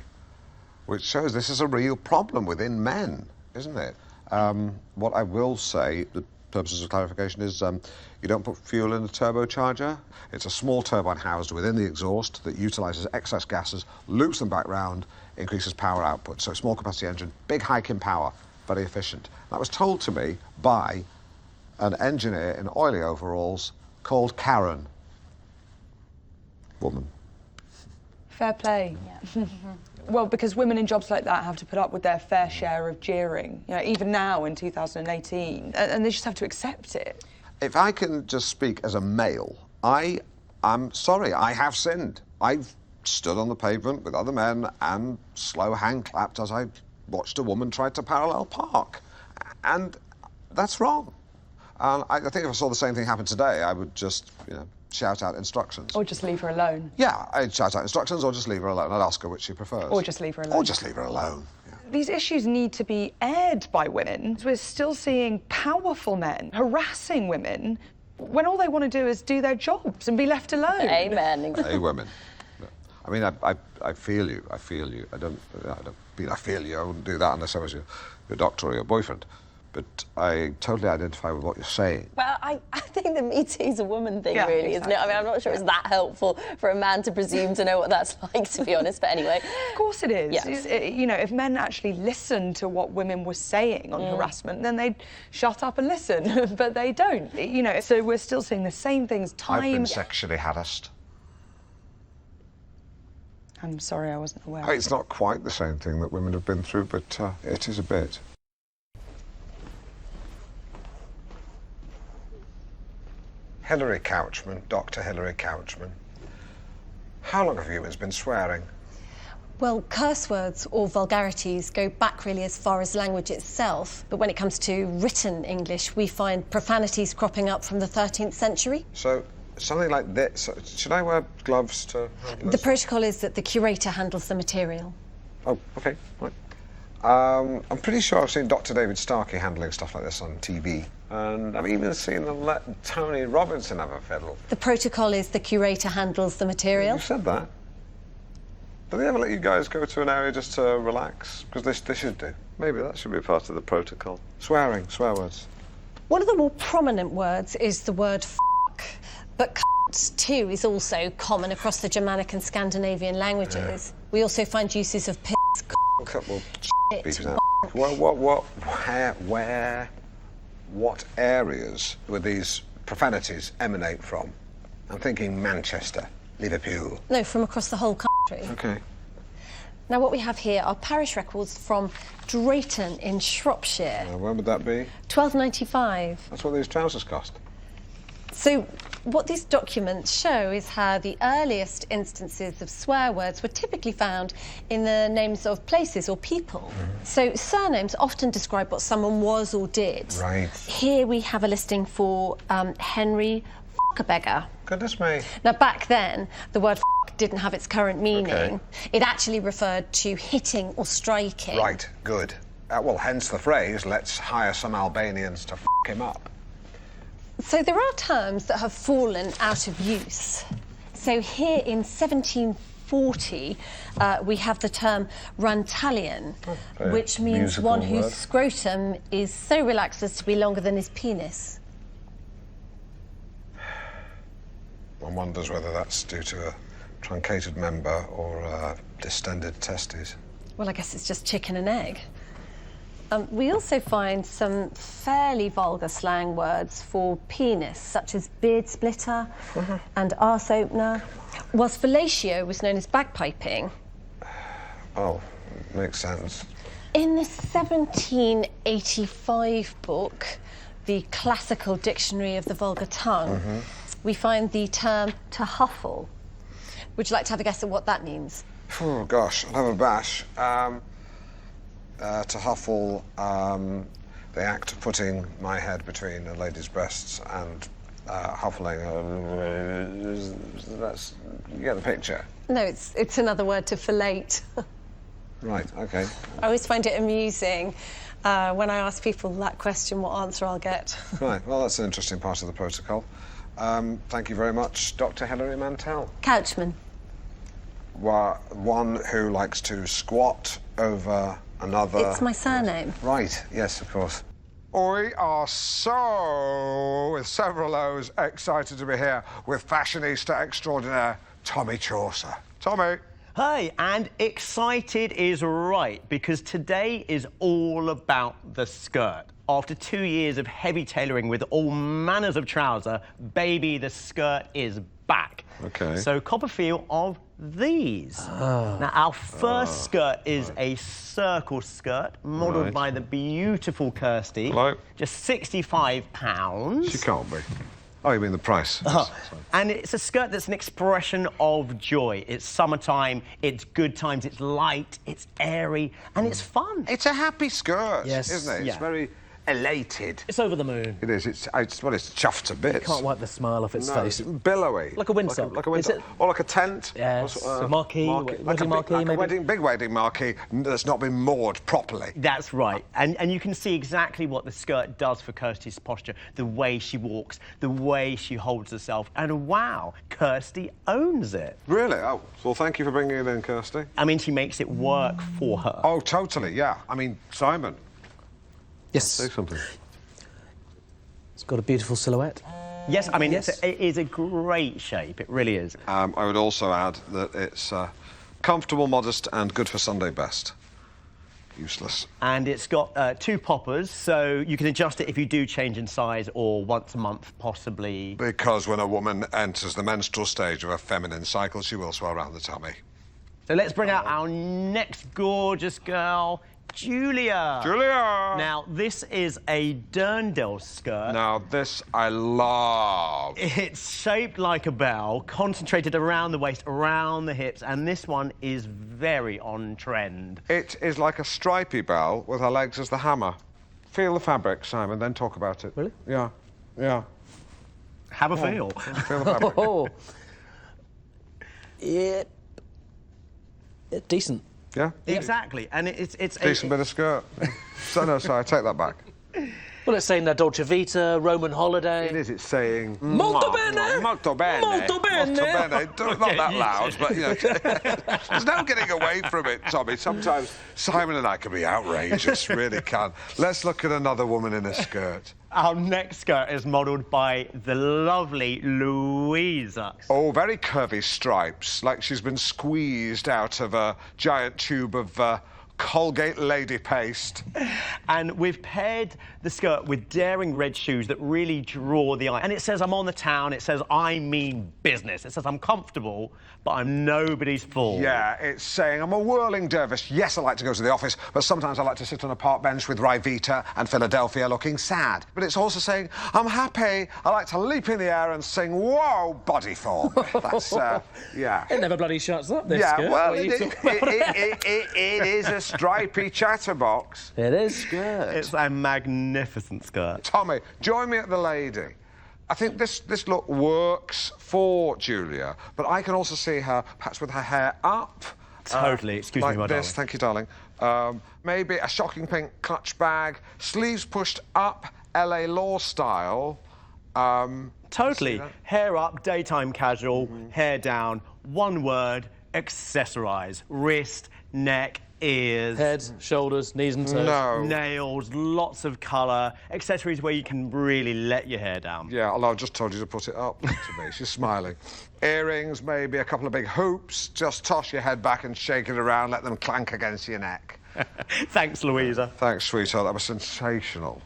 Which shows this is a real problem within men, isn't it? What I will say, the purposes of clarification, is you don't put fuel in a turbocharger. It's a small turbine housed within the exhaust that utilises excess gases, loops them back round, increases power output. So small capacity engine, big hike in power, very efficient. That was told to me by an engineer in oily overalls called Karen. Woman. Fair play. Yeah. Well, because women in jobs like that have to put up with their fair share of jeering, you know, even now in 2018, and they just have to accept it. If I can just speak as a male, I'm sorry, I have sinned. I've stood on the pavement with other men and slow hand clapped as I watched a woman try to parallel park. And that's wrong. And I think if I saw the same thing happen today, I would just, you know, shout out instructions. Or just leave her alone. Yeah, I'd shout out instructions or just leave her alone. I'd ask her which she prefers. Or just leave her alone. Or just leave her alone. Yeah. These issues need to be aired by women. We're still seeing powerful men harassing women when all they want to do is do their jobs and be left alone. Amen. Hey, women. I mean, I feel you. I feel you. I don't mean I feel you. I wouldn't do that unless I was your doctor or your boyfriend. But I totally identify with what you're saying. Well, I think the Me Too's a woman thing, Yeah, really, exactly. isn't it? I mean, I'm not sure it's that helpful for a man to presume to know what that's like, to be honest, but anyway. Of course it is. Yeah. You know, if men actually listened to what women were saying on harassment, then they'd shut up and listen, but they don't. You know, so we're still seeing the same things time... I've been sexually harassed. I'm sorry, I wasn't aware. It's not quite the same thing that women have been through, but it is a bit. Hilary Couchman, Dr. Hilary Couchman. How long have humans been swearing? Well, curse words or vulgarities go back really as far as language itself. But when it comes to written English, we find profanities cropping up from the 13th century. So, something like this. Should I wear gloves to handle The this? protocol is that the curator handles the material. Oh, OK, right. I'm pretty sure I've seen Dr. David Starkey handling stuff like this on TV. And I've even seen them let Tony Robinson have a fiddle. The protocol is the curator handles the material. You said that. Do they ever let you guys go to an area just to relax? Because they should do. Maybe that should be part of the protocol. Swearing, swear words. One of the more prominent words is the word f***, but c***, too, is also common across the Germanic and Scandinavian languages. We also find uses of piss, Couple shit, what areas would these profanities emanate from? I'm thinking Manchester, Liverpool. no, from across the whole country. OK. Now, what we have here are parish records from Drayton in Shropshire. When would that be? 1295. That's what these trousers cost. So, what these documents show is how the earliest instances of swear words were typically found in the names of places or people. So, surnames often describe what someone was or did. Right. Here we have a listing for Henry F***a-beggar. Goodness me. Now, back then, the word f*** didn't have its current meaning. Okay. It actually referred to hitting or striking. Right, good. Well, hence the phrase, let's hire some Albanians to f*** him up. So there are terms that have fallen out of use. So here in 1740, we have the term Rantalian, which means one whose scrotum is so relaxed as to be longer than his penis. One wonders whether that's due to a truncated member or distended testes. Well, I guess it's just chicken and egg. We also find some fairly vulgar slang words for penis, such as beard splitter and arse opener, whilst fellatio was known as bagpiping. Oh, makes sense. In the 1785 book, the Classical Dictionary of the Vulgar Tongue, we find the term to huffle. Would you like to have a guess at what that means? Oh, gosh, I'll have a bash. To huffle, the act of putting my head between a lady's breasts and huffling. That's, you get the picture? No, it's another word to fellate. Right, OK. I always find it amusing when I ask people that question, what answer I'll get. Right, well, that's an interesting part of the protocol. Thank you very much, Dr. Hilary Mantel. Couchman. One who likes to squat over another... It's my surname. Right, yes, of course. We are so, with several O's, excited to be here with fashionista extraordinaire Tommy Chaucer. Tommy. Hey, and excited is right, because today is all about the skirt. After 2 years of heavy tailoring with all manners of trouser, baby, the skirt is back. OK. So cop a feel of these. Now, our first skirt is a circle skirt, modelled by the beautiful Kirsty. Hello. Just £65. She can't be. Oh, you mean the price? And it's a skirt that's an expression of joy. It's summertime, it's good times, it's light, it's airy, and it's fun. It's a happy skirt, Yes. isn't it? It's Yeah. very elated. It's over the moon. It is. It's chuffed to bits. Can't wipe the smile off its face. It's billowy. Like a windsock. Like a windsock. Or like a tent. Yes. A marquee. Wedding marquee, like maybe. a big wedding marquee that's not been moored properly. That's right. And you can see exactly what the skirt does for Kirsty's posture, the way she walks, the way she holds herself. And wow, Kirsty owns it. Really? Oh, well, thank you for bringing it in, Kirsty. I mean, she makes it work for her. Oh, totally, yeah. I mean, Simon. Yes. Say something. It's got a beautiful silhouette. Yes, I mean, it is a great shape. It really is. I would also add that it's comfortable, modest, and good for Sunday best. Useless. And it's got 2 poppers, so you can adjust it if you do change in size or once a month, possibly. Because when a woman enters the menstrual stage of a feminine cycle, she will swell around the tummy. So let's bring out our next gorgeous girl, Julia. Julia! Now, this is a Dirndl skirt. Now, this I love. It's shaped like a bell, concentrated around the waist, around the hips, and this one is very on trend. It is like a stripy bell with her legs as the hammer. Feel the fabric, Simon, then talk about it. Really? Yeah, yeah. Have a feel. Feel the fabric. Oh. Yeah. Decent. Yeah? Exactly, and it's Decent bit of skirt. No, sorry, I take that back. Well, it's saying Dolce Vita, Roman holiday. It is, it's saying... Molto bene! Molto bene! Molto bene! Molto bene! Not that loud, but, you know... There's no getting away from it, Tommy. Sometimes Simon and I can be outrageous, really can. Let's look at another woman in a skirt. Our next skirt is modelled by the lovely Louisa. Oh, very curvy stripes, like she's been squeezed out of a giant tube of Colgate lady paste. And we've paired the skirt with daring red shoes that really draw the eye. And it says, I'm on the town, it says, I mean business. It says, I'm comfortable, but I'm nobody's fool. Yeah, it's saying, I'm a whirling dervish. Yes, I like to go to the office, but sometimes I like to sit on a park bench with Ryvita and Philadelphia looking sad. But it's also saying, I'm happy, I like to leap in the air and sing, whoa, body form. That's, yeah. It never bloody shuts up, this yeah, skirt. well, What are you talking about? it is a stripy chatterbox. It is. Skirt. It's a magnificent skirt. Tommy, join me at the lady. I think this look works for Julia, but I can also see her perhaps with her hair up. Totally. Excuse me, my like this, darling. thank you, darling. Maybe a shocking pink clutch bag, sleeves pushed up, LA Law style. Totally. Hair up, daytime casual, hair down, one word, accessorise. Wrist, neck, ears. Head, shoulders, knees and toes. No. Nails, lots of colour, accessories where you can really let your hair down. Yeah, although I've just told you to put it up to me. She's smiling. Earrings, maybe a couple of big hoops. Just toss your head back and shake it around, let them clank against your neck. Thanks, Louisa. Thanks, sweetheart. That was sensational.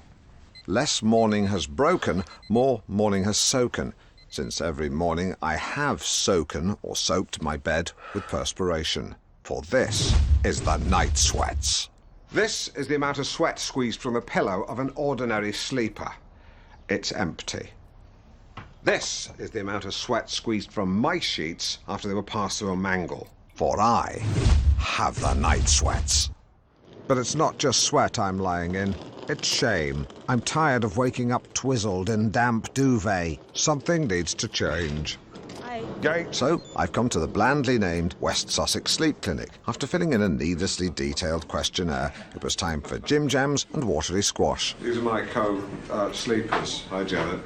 Less morning has broken, more morning has soaken, since every morning I have soaken or soaked my bed with perspiration. For this is the night sweats. This is the amount of sweat squeezed from the pillow of an ordinary sleeper. It's empty. This is the amount of sweat squeezed from my sheets after they were passed through a mangle. For I have the night sweats. But it's not just sweat I'm lying in. It's shame. I'm tired of waking up twizzled in damp duvet. Something needs to change. Gate. So I've come to the blandly named West Sussex Sleep Clinic. After filling in a needlessly detailed questionnaire, it was time for Jim Jams and watery squash. These are my co-sleepers. Hi, Janet.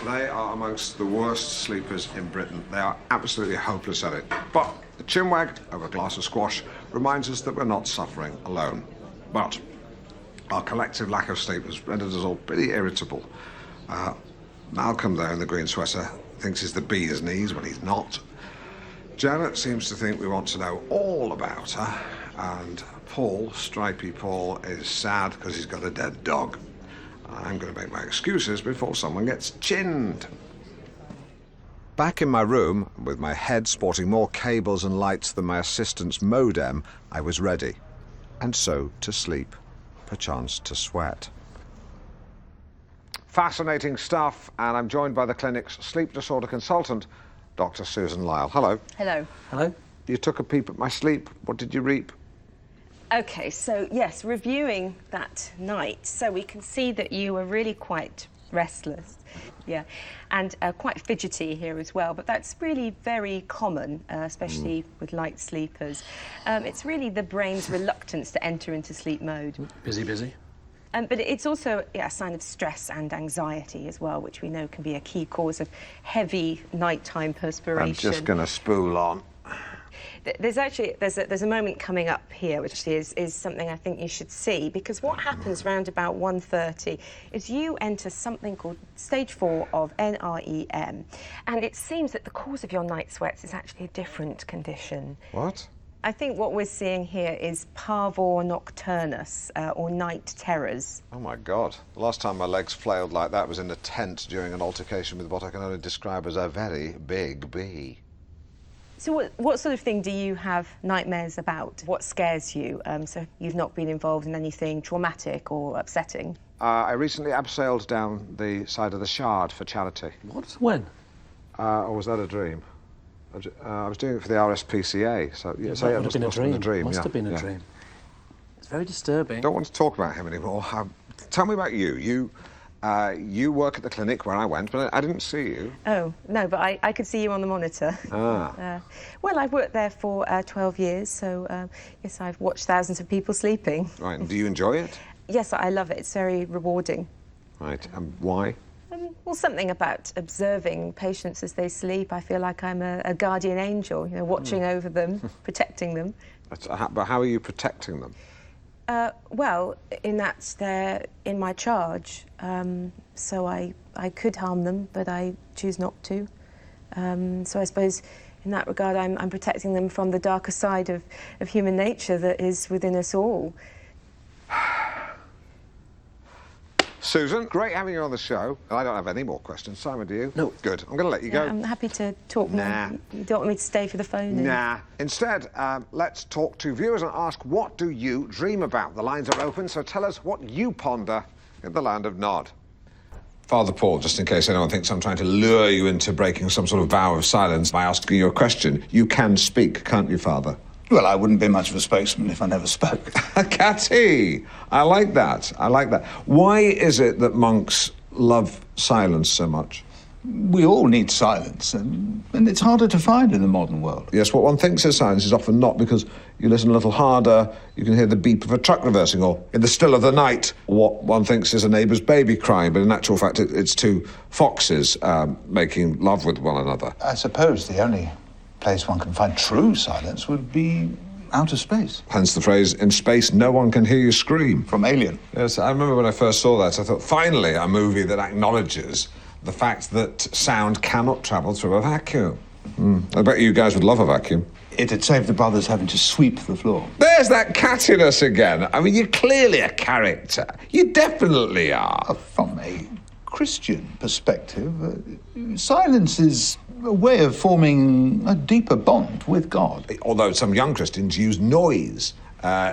They are amongst the worst sleepers in Britain. They are absolutely hopeless at it. But the chinwag over a glass of squash reminds us that we're not suffering alone. But our collective lack of sleep has rendered us all pretty irritable. Malcolm, there in the green sweater, thinks he's the bee's knees when he's not. Janet seems to think we want to know all about her. And Paul, Stripey Paul, is sad because he's got a dead dog. I'm going to make my excuses before someone gets chinned. Back in my room, with my head sporting more cables and lights than my assistant's modem, I was ready. And so to sleep, perchance to sweat. Fascinating stuff, and I'm joined by the clinic's sleep disorder consultant, Dr. Susan Lyall. Hello. Hello. Hello. You took a peep at my sleep. What did you reap? Okay, so yes, reviewing that night, so we can see that you were really quite restless, yeah, and quite fidgety here as well, but that's really very common, especially with light sleepers. It's really the brain's reluctance to enter into sleep mode. Busy. But it's also a sign of stress and anxiety as well, which we know can be a key cause of heavy nighttime perspiration. I'm just going to spool on. There's a moment coming up here which is something I think you should see, because what happens round about 1:30 is you enter something called stage 4 of NREM, and it seems that the cause of your night sweats is actually a different condition. What? I think what we're seeing here is parvor nocturnus, or night terrors. Oh, my God. The last time my legs flailed like that was in a tent during an altercation with what I can only describe as a very big bee. So what sort of thing do you have nightmares about? What scares you? So you've not been involved in anything traumatic or upsetting? I recently abseiled down the side of the Shard for charity. What? When? Or was that a dream? I was doing it for the RSPCA, so yeah, It so yeah, must have been a dream. Must yeah, have been a yeah. dream. It's very disturbing. Don't want to talk about him anymore. Tell me about you. You work at the clinic where I went, but I didn't see you. Oh, no, but I could see you on the monitor. Ah. Well, I've worked there for 12 years, so yes, I've watched thousands of people sleeping. Right, and do you enjoy it? Yes, I love it. It's very rewarding. Right, why? Well, something about observing patients as they sleep. I feel like I'm a guardian angel, you know, watching over them, protecting them. But how are you protecting them? Well, in that they're in my charge, so I could harm them, but I choose not to. So I suppose in that regard I'm protecting them from the darker side of human nature that is within us all. Susan, great having you on the show. I don't have any more questions. Simon, do you? No. Good. I'm going to let you go. I'm happy to talk more. You don't want me to stay for the phone? Nah. Instead, let's talk to viewers and ask, what do you dream about? The lines are open, so tell us what you ponder in the land of Nod. Father Paul, just in case anyone thinks I'm trying to lure you into breaking some sort of vow of silence by asking you a question, you can speak, can't you, Father? Well, I wouldn't be much of a spokesman if I never spoke. Catty! I like that. Why is it that monks love silence so much? We all need silence, And it's harder to find in the modern world. Yes, what one thinks is silence is often not, because you listen a little harder, you can hear the beep of a truck reversing, or in the still of the night, what one thinks is a neighbour's baby crying, but in actual fact it's two foxes making love with one another. I suppose the only place one can find true silence would be outer space. Hence the phrase, in space no one can hear you scream. From Alien. Yes, I remember when I first saw that, I thought, finally a movie that acknowledges the fact that sound cannot travel through a vacuum. I bet you guys would love a vacuum. It'd save the brothers having to sweep the floor. There's that cattiness again. I mean, you're clearly a character. You definitely are. From a Christian perspective, silence is a way of forming a deeper bond with God. Although some young Christians use noise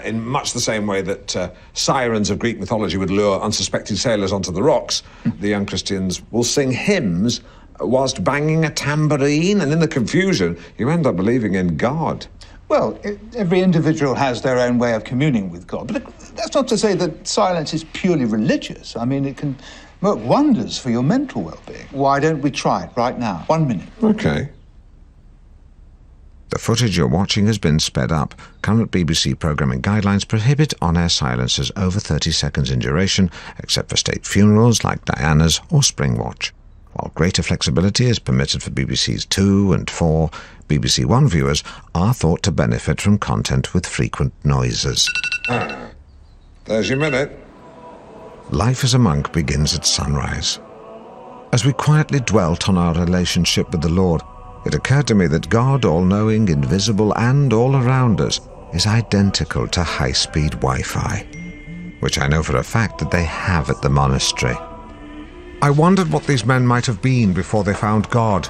in much the same way that sirens of Greek mythology would lure unsuspecting sailors onto the rocks, the young Christians will sing hymns whilst banging a tambourine, and in the confusion, you end up believing in God. Well, every individual has their own way of communing with God, but that's not to say that silence is purely religious. I mean, it can work wonders for your mental well-being. Why don't we try it right now? 1 minute. OK. The footage you're watching has been sped up. Current BBC programming guidelines prohibit on-air silences over 30 seconds in duration, except for state funerals like Diana's or Springwatch. While greater flexibility is permitted for BBC's 2 and 4, BBC One viewers are thought to benefit from content with frequent noises. There's your minute. Life as a monk begins at sunrise. As we quietly dwelt on our relationship with the Lord, it occurred to me that God, all-knowing, invisible, and all around us, is identical to high-speed Wi-Fi, which I know for a fact that they have at the monastery. I wondered what these men might have been before they found God.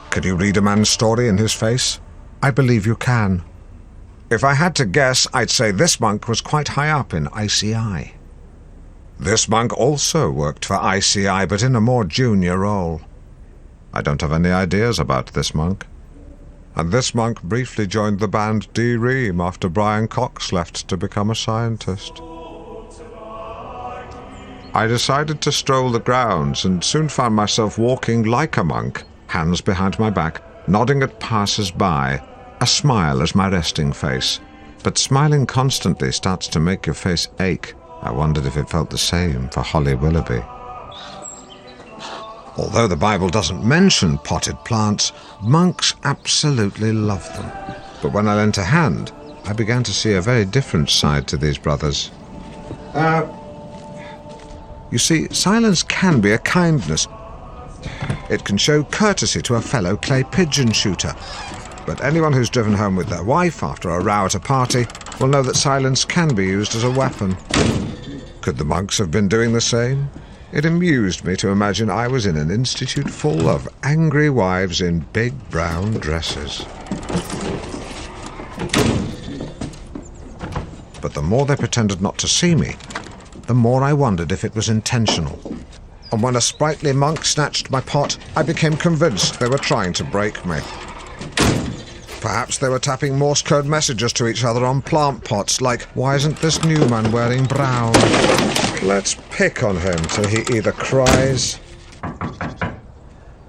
Could you read a man's story in his face? I believe you can. If I had to guess, I'd say this monk was quite high up in ICI. This monk also worked for ICI, but in a more junior role. I don't have any ideas about this monk. And this monk briefly joined the band D-Ream after Brian Cox left to become a scientist. I decided to stroll the grounds and soon found myself walking like a monk, hands behind my back, nodding at passers-by, a smile as my resting face. But smiling constantly starts to make your face ache. I wondered if it felt the same for Holly Willoughby. Although the Bible doesn't mention potted plants, monks absolutely love them. But when I lent a hand, I began to see a very different side to these brothers. You see, silence can be a kindness. It can show courtesy to a fellow clay pigeon shooter. But anyone who's driven home with their wife after a row at a party will know that silence can be used as a weapon. Could the monks have been doing the same? It amused me to imagine I was in an institute full of angry wives in big brown dresses. But the more they pretended not to see me, the more I wondered if it was intentional. And when a sprightly monk snatched my pot, I became convinced they were trying to break me. Perhaps they were tapping Morse code messages to each other on plant pots, like, why isn't this new man wearing brown? Let's pick on him till he either cries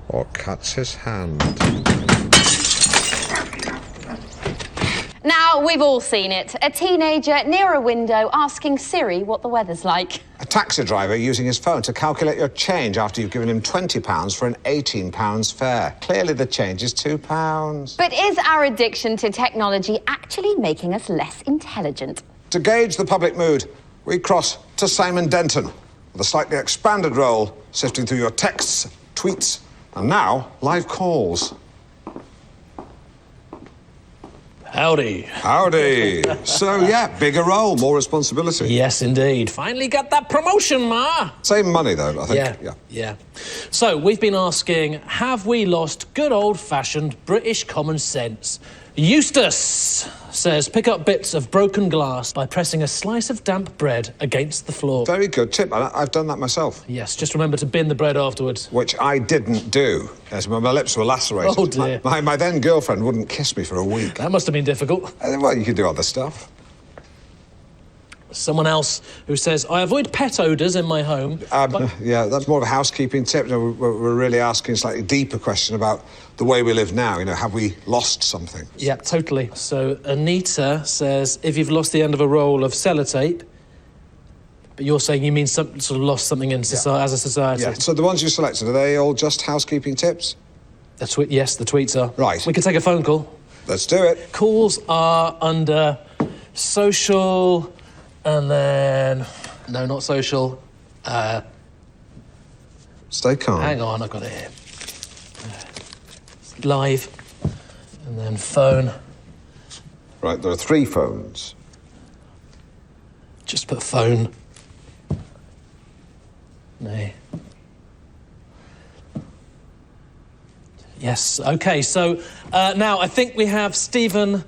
or cuts his hand. Now, we've all seen it. A teenager near a window asking Siri what the weather's like. A taxi driver using his phone to calculate your change after you've given him £20 for an £18 fare. Clearly the change is £2. But is our addiction to technology actually making us less intelligent? To gauge the public mood, we cross to Simon Denton with a slightly expanded role, sifting through your texts, tweets, and now live calls. Howdy. Howdy. So, yeah, bigger role, more responsibility. Yes, indeed. Finally got that promotion, Ma. Same money, though, I think. Yeah. So, we've been asking, have we lost good old-fashioned British common sense? Eustace says, pick up bits of broken glass by pressing a slice of damp bread against the floor. Very good tip. I've done that myself. Yes, just remember to bin the bread afterwards. Which I didn't do, as my lips were lacerated. Oh, dear. My then girlfriend wouldn't kiss me for a week. That must have been difficult. Well, you could do other stuff. Someone else who says, I avoid pet odours in my home. Yeah, that's more of a housekeeping tip. You know, we're really asking a slightly deeper question about the way we live now. You know, have we lost something? Yeah, totally. So Anita says, if you've lost the end of a roll of sellotape, but you're saying you mean sort of lost something in society, as a society. Yeah, so the ones you selected, are they all just housekeeping tips? Yes, the tweets are. Right. We could take a phone call. Let's do it. Calls are under social, and then... No, not social. Stay calm. Hang on, I've got it here. Live, and then phone. Right, there are 3 phones. Just put phone. No. Yes, OK, so now I think we have Stephen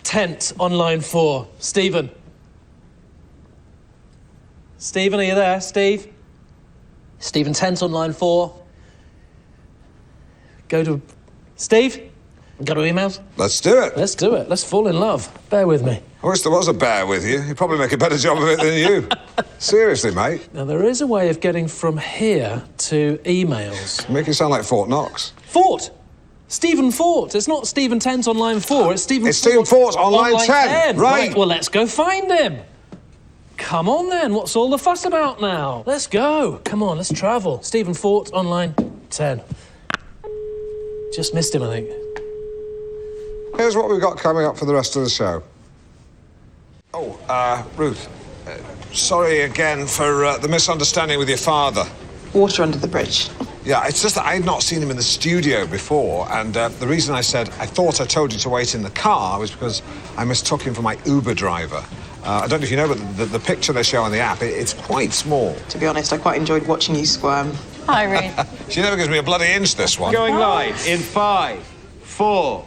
Tent on line 4. Stephen. Stephen, are you there? Steve? Stephen Tent on line 4. Go to... Steve? Go to emails? Let's do it. Let's do it. Let's fall in love. Bear with me. I wish there was a bear with you. You'd probably make a better job of it than you. Seriously, mate. Now, there is a way of getting from here to emails. Make it sound like Fort Knox. Fort! Stephen Fort. It's not Stephen Tent on line 4. It's Stephen Fort on line 10. Right. Well, let's go find him. Come on, then. What's all the fuss about now? Let's go. Come on, let's travel. Stephen Fort on line 10. Just missed him, I think. Here's what we've got coming up for the rest of the show. Oh, Ruth, sorry again for the misunderstanding with your father. Water under the bridge. Yeah, it's just that I had not seen him in the studio before, and the reason I said I thought I told you to wait in the car was because I mistook him for my Uber driver. I don't know if you know, but the picture they show on the app, it's quite small. To be honest, I quite enjoyed watching you squirm. Hi, Ruth. She never gives me a bloody inch, this one. Going live in 5, 4...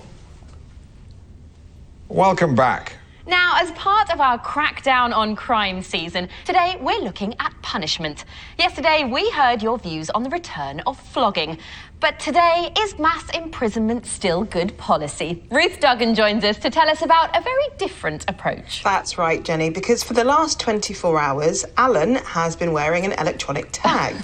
Welcome back. Now, as part of our crackdown on crime season, today we're looking at punishment. Yesterday, we heard your views on the return of flogging. But today, is mass imprisonment still good policy? Ruth Dugen joins us to tell us about a very different approach. That's right, Jenny, because for the last 24 hours, Alan has been wearing an electronic tag.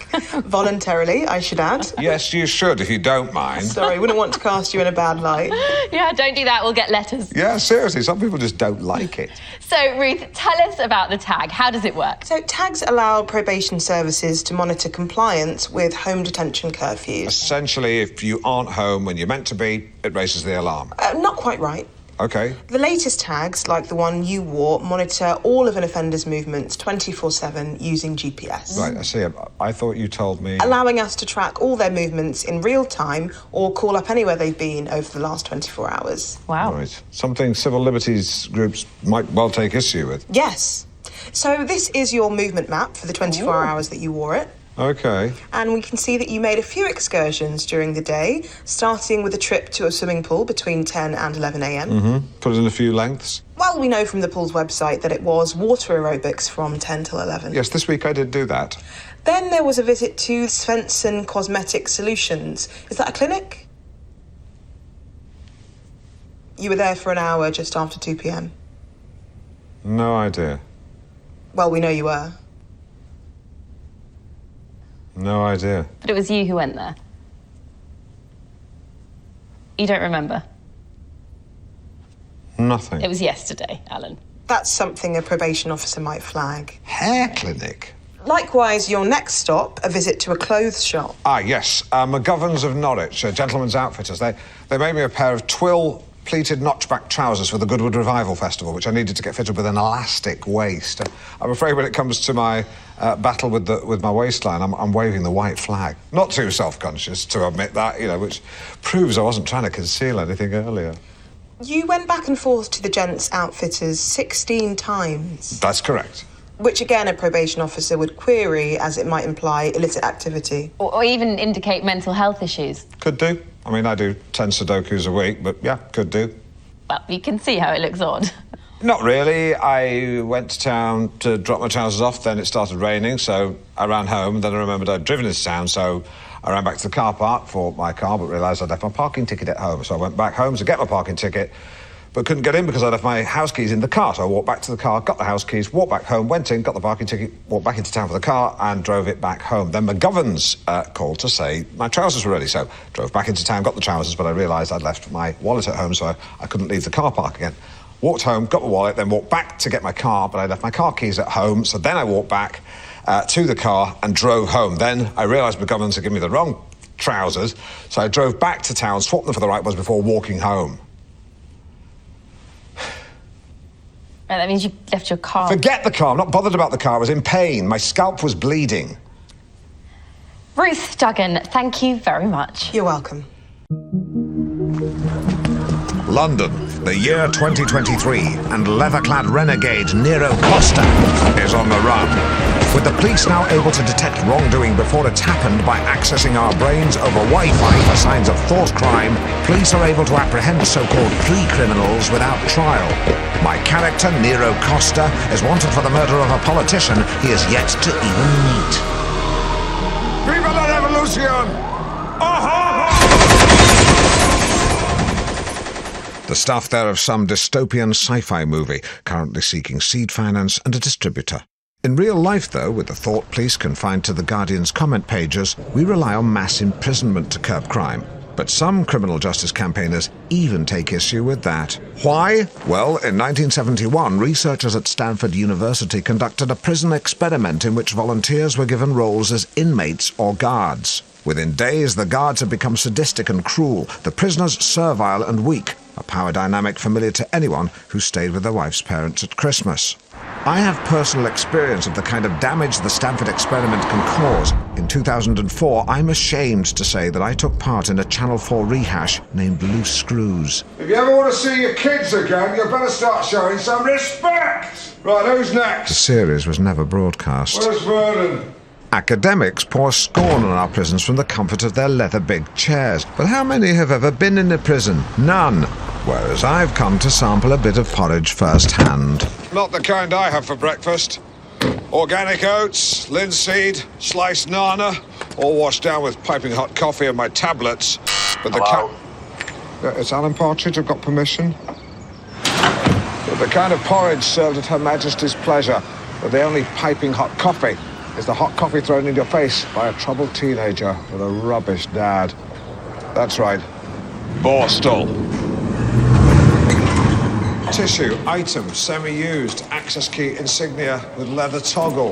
Voluntarily, I should add. Yes, you should, if you don't mind. Sorry, wouldn't want to cast you in a bad light. Yeah, don't do that, we'll get letters. Yeah, seriously, some people just don't like it. So, Ruth, tell us about the tag. How does it work? So, tags allow probation services to monitor compliance with home detention curfews. Essentially, if you aren't home when you're meant to be, it raises the alarm. Not quite right. OK. The latest tags, like the one you wore, monitor all of an offender's movements 24/7 using GPS. Right, I see. I thought you told me... Allowing us to track all their movements in real time or call up anywhere they've been over the last 24 hours. Wow. Right. Something civil liberties groups might well take issue with. Yes. So this is your movement map for the 24 hours that you wore it. OK. And we can see that you made a few excursions during the day, starting with a trip to a swimming pool between 10 and 11 a.m. Mm-hmm. Put in a few lengths. Well, we know from the pool's website that it was water aerobics from 10 till 11. Yes, this week I did do that. Then there was a visit to Svensson Cosmetic Solutions. Is that a clinic? You were there for an hour just after 2 p.m. No idea. Well, we know you were. No idea. But it was you who went there. You don't remember? Nothing. It was yesterday, Alan. That's something a probation officer might flag. Hair clinic? Likewise, your next stop, a visit to a clothes shop. Ah, yes. McGovern's of Norwich, Gentlemen's Outfitters. They made me a pair of twill pleated notchback trousers for the Goodwood Revival Festival, which I needed to get fitted with an elastic waist. I'm afraid when it comes to my battle with my waistline, I'm waving the white flag. Not too self-conscious to admit that, you know, which proves I wasn't trying to conceal anything earlier. You went back and forth to the Gents Outfitters 16 times. That's correct. Which, again, a probation officer would query as it might imply illicit activity. Or even indicate mental health issues. Could do. I mean, I do 10 Sudokus a week, but yeah, could do. Well, you can see how it looks odd. Not really. I went to town to drop my trousers off, then it started raining, so I ran home, and then I remembered I'd driven into town, so I ran back to the car park for my car, but realised I'd left my parking ticket at home, so I went back home to get my parking ticket, but couldn't get in because I left my house keys in the car. So I walked back to the car, got the house keys, walked back home, went in, got the parking ticket, walked back into town for the car and drove it back home. Then McGovern's called to say my trousers were ready, so drove back into town, got the trousers, but I realised I'd left my wallet at home, so I couldn't leave the car park again. Walked home, got my wallet, then walked back to get my car, but I left my car keys at home, so then I walked back to the car and drove home. Then I realised McGovern's had given me the wrong trousers, so I drove back to town, swapped them for the right ones before walking home. That means you left your car. Forget the car. I'm not bothered about the car. I was in pain. My scalp was bleeding. Ruth Dugen, thank you very much. You're welcome. London, the year 2023, and leather-clad renegade Nero Costa is on the run. With the police now able to detect wrongdoing before it's happened by accessing our brains over Wi-Fi for signs of thought crime, police are able to apprehend so-called pre-criminals without trial. My character, Nero Costa, is wanted for the murder of a politician he is yet to even meet. Viva la revolution! The stuff there of some dystopian sci-fi movie, currently seeking seed finance and a distributor. In real life, though, with the thought police confined to the Guardian's comment pages, we rely on mass imprisonment to curb crime. But some criminal justice campaigners even take issue with that. Why? Well, in 1971, researchers at Stanford University conducted a prison experiment in which volunteers were given roles as inmates or guards. Within days, the guards had become sadistic and cruel, the prisoners servile and weak, a power dynamic familiar to anyone who stayed with their wife's parents at Christmas. I have personal experience of the kind of damage the Stanford Experiment can cause. In 2004, I'm ashamed to say that I took part in a Channel 4 rehash named Loose Screws. If you ever want to see your kids again, you better start showing some respect! Right, who's next? The series was never broadcast. Where's Vernon? Academics pour scorn on our prisons from the comfort of their leather big chairs. But how many have ever been in a prison? None. Whereas I've come to sample a bit of porridge firsthand. Not the kind I have for breakfast. Organic oats, linseed, sliced nana, all washed down with piping hot coffee and my tablets. But the it's Alan Partridge, I've got permission. But the kind of porridge served at Her Majesty's pleasure, with the only piping hot coffee is the hot coffee thrown in your face by a troubled teenager with a rubbish dad. That's right, Borstal. Tissue, item, semi-used, access key insignia with leather toggle.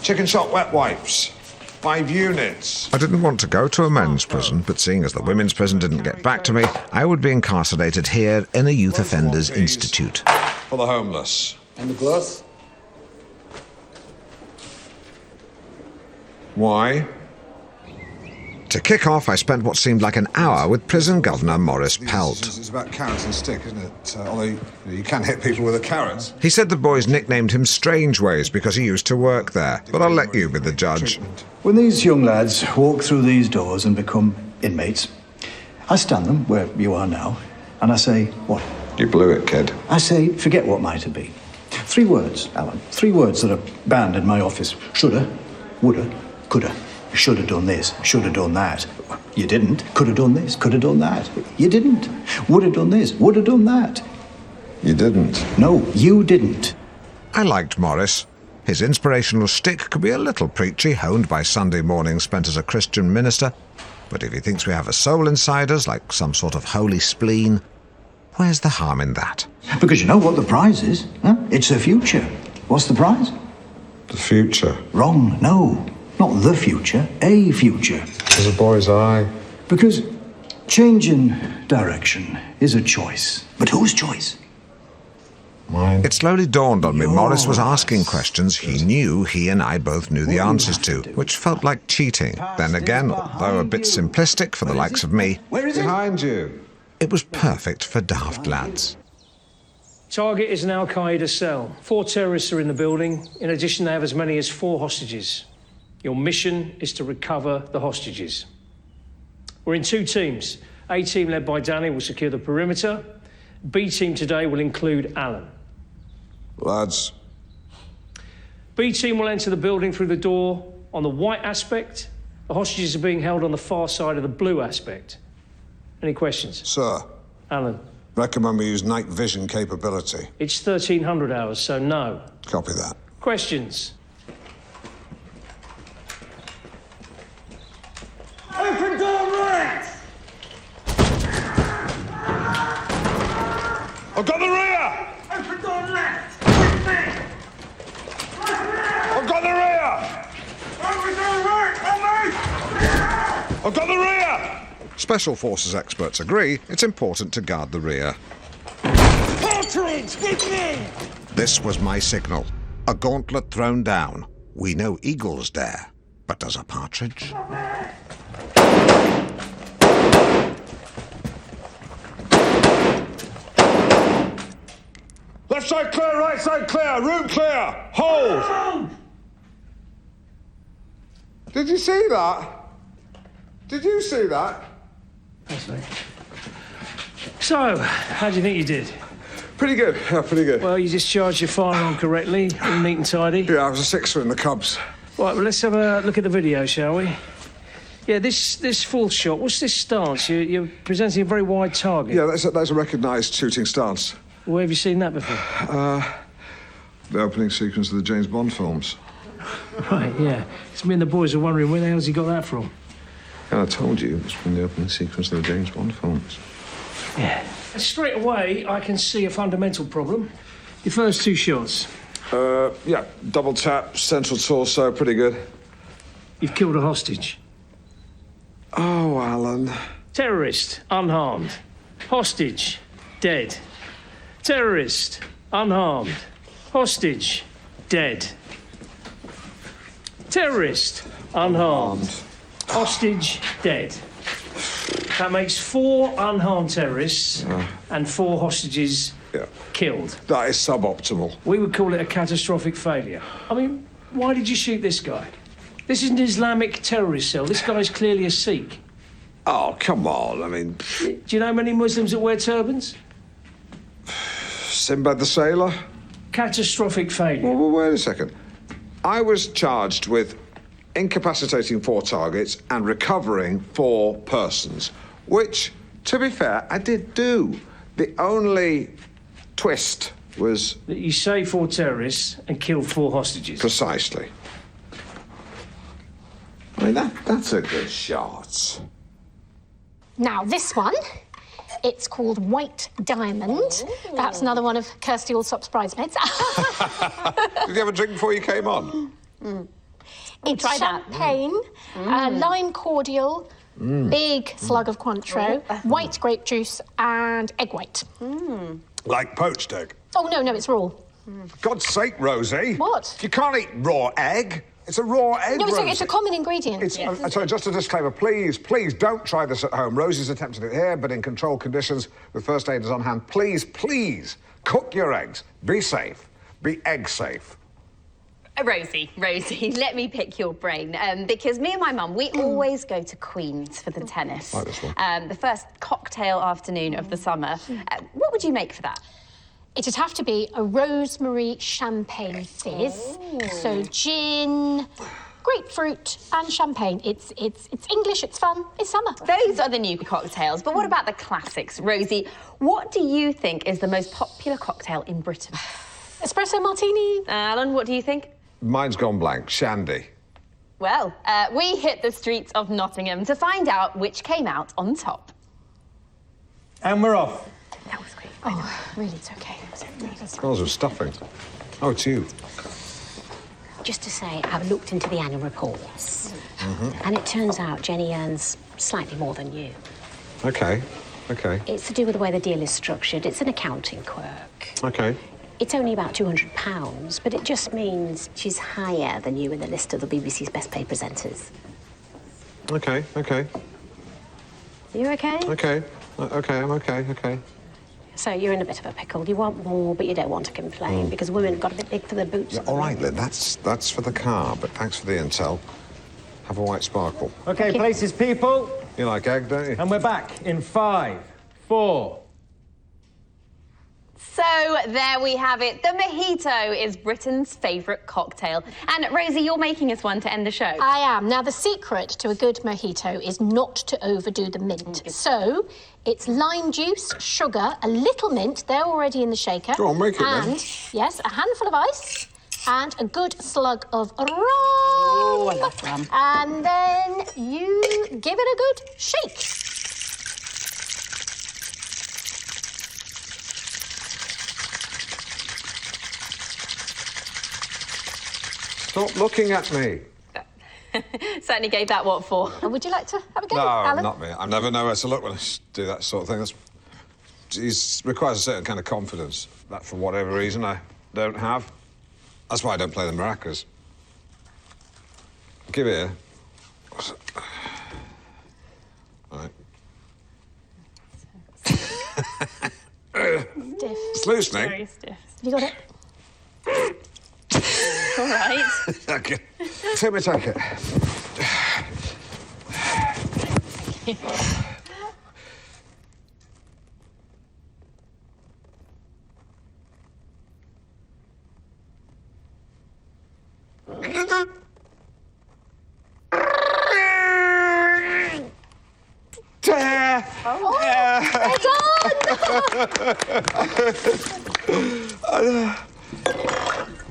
Chicken shop wet wipes, 5 units. I didn't want to go to a men's prison, but seeing as the women's prison didn't get back to me, I would be incarcerated here in a youth offenders institute. For the homeless. And the gloves? Why? To kick off, I spent what seemed like an hour with prison governor Maurice Pelt. It's about carrots and stick, isn't it? Although you can hit people with a carrot. He said the boys nicknamed him Strangeways because he used to work there, but I'll let you be the judge. When these young lads walk through these doors and become inmates, I stand them where you are now, and I say, what? You blew it, kid. I say, forget what might have been. 3 words, Alan. 3 words that are banned in my office. Shoulda, woulda, coulda. Should have done this, should have done that. You didn't. Could have done this, could have done that. You didn't. Would have done this, would have done that. You didn't. No, you didn't. I liked Maurice. His inspirational stick could be a little preachy, honed by Sunday mornings spent as a Christian minister. But if he thinks we have a soul inside us, like some sort of holy spleen, where's the harm in that? Because you know what the prize is, huh? It's the future. What's the prize? The future. Wrong, no. Not the future, a future. As a boy's eye. Because changing direction is a choice. But whose choice? Mine. It slowly dawned on me Maurice was asking questions he knew he and I both knew the answers to, which felt like cheating. Then again, although a bit simplistic for the likes of me, Where is it? Behind you. it was perfect for daft lads. Target is an Al-Qaeda cell. 4 terrorists are in the building. In addition, they have as many as 4 hostages. Your mission is to recover the hostages. We're in 2 teams. A team led by Danny will secure the perimeter. B team today will include Alan. Lads. B team will enter the building through the door on the white aspect. The hostages are being held on the far side of the blue aspect. Any questions? Sir. Alan. Recommend we use night vision capability. It's 1300 hours, so no. Copy that. Questions? Open door right! I've got the rear! Open door left! With me! I've got the rear! Open door right! On me! I've got the rear! Special Forces experts agree it's important to guard the rear. Partridge, with me! This was my signal. A gauntlet thrown down. We know eagles dare, but does a partridge? Left side clear, right side clear, room clear, hold! Did you see that? Did you see that? That's right. So, how do you think you did? Pretty good, yeah, pretty good. Well, you discharged your firearm correctly, all neat and tidy. Yeah, I was a sixer in the Cubs. Right, well, let's have a look at the video, shall we? Yeah, this full shot, what's this stance? You're presenting a very wide target. Yeah, that's a recognised shooting stance. Where have you seen that before? The opening sequence of the James Bond films. Right, yeah. It's me and the boys are wondering where the hell's he got that from? And I told you, it was from the opening sequence of the James Bond films. Yeah. Straight away, I can see a fundamental problem. Your first two shots. Yeah, double tap, central torso, pretty good. You've killed a hostage. Oh, Alan. Terrorist, unharmed. Hostage, dead. Terrorist, unharmed. Hostage, dead. Terrorist, unharmed. Hostage, dead. That makes 4 unharmed terrorists and 4 hostages killed. That is suboptimal. We would call it a catastrophic failure. I mean, why did you shoot this guy? This is an Islamic terrorist cell. This guy's clearly a Sikh. Oh, come on, I mean... Do you know many Muslims that wear turbans? Sinbad the Sailor? Catastrophic failure. Well, wait a second. I was charged with incapacitating 4 targets and recovering 4 persons, which, to be fair, I did do. The only twist was... that you saved 4 terrorists and killed 4 hostages. Precisely. I mean, that's a good shot. Now, this one, it's called White Diamond. That's another one of Kirsty Allsop's bridesmaids. Did you have a drink before you came on? It's champagne, lime cordial, big slug of Cointreau, white grape juice, and egg white. Like poached egg? Oh, no, it's raw. For God's sake, Rosie. What? You can't eat raw egg. It's a raw egg, No, Rosie. it's a common ingredient. Sorry, just a disclaimer. Please don't try this at home. Rosie's attempted it here, but in controlled conditions with first aiders on hand. Please cook your eggs. Be safe. Be egg safe. Rosie, let me pick your brain. Because me and my mum, we always go to Queen's for the tennis. Like this one. The first cocktail afternoon of the summer. What would you make for that? It'd have to be a rosemary champagne fizz. So gin, grapefruit and champagne. It's English, it's fun, it's summer. Those are the new cocktails, but what about the classics? Rosie, what do you think is the most popular cocktail in Britain? Espresso martini. Alan, what do you think? Mine's gone blank. Shandy. Well, we hit the streets of Nottingham to find out which came out on top. And we're off. That was great. Oh, really, it's okay. Smells of stuffing. Oh, it's you. Just to say, I've looked into the annual reports, and it turns out Jenny earns slightly more than you. Okay. It's to do with the way the deal is structured. It's an accounting quirk. Okay. It's only about £200, but it just means she's higher than you in the list of the BBC's best paid presenters. Okay. You okay? Okay, I'm okay. So you're in a bit of a pickle. You want more, but you don't want to complain because women got a bit big for their boots. Yeah, all right, Lynn, that's for the car, but thanks for the intel. Have a white sparkle. Okay, places, people. You like egg, don't you? And we're back in 5, 4, So there we have it. The mojito is Britain's favourite cocktail. And Rosie, you're making us one to end the show. I am. Now, the secret to a good mojito is not to overdo the mint. So, it's lime juice, sugar, a little mint, they're already in the shaker. Go on, make it then. And, yes, a handful of ice and a good slug of rum. Oh, I love rum. And then you give it a good shake. Stop looking at me. Certainly gave that what for. Would you like to have a go, No, Alan? not me. I never know where to look when I do that sort of thing. It requires a certain kind of confidence that, for whatever reason, I don't have. That's why I don't play the maracas. Give it here. All right. Stiff. It's loosening. Very stiff. Have you got it? All right. Okay. Take it.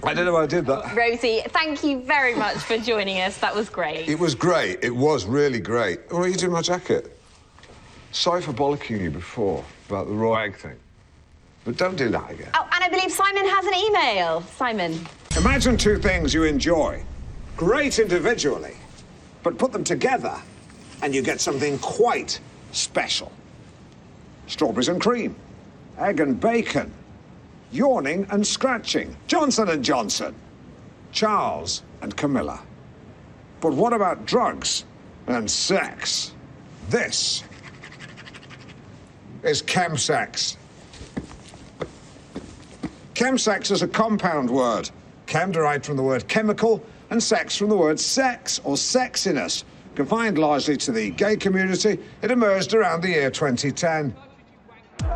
I don't know why I did that. Rosie, thank you very much for joining us. That was great. It was great. It was really great. What are you doing with my jacket? Sorry for bollocking you before about the raw egg thing. But don't do that again. Oh, and I believe Simon has an email. Simon. Imagine two things you enjoy. Great individually, but put them together and you get something quite special. Strawberries and cream, egg and bacon, yawning and scratching, Johnson & Johnson, Charles and Camilla. But what about drugs and sex? This is chemsex. Chemsex is a compound word. Chem derived from the word chemical and sex from the word sex or sexiness. Confined largely to the gay community, it emerged around the year 2010.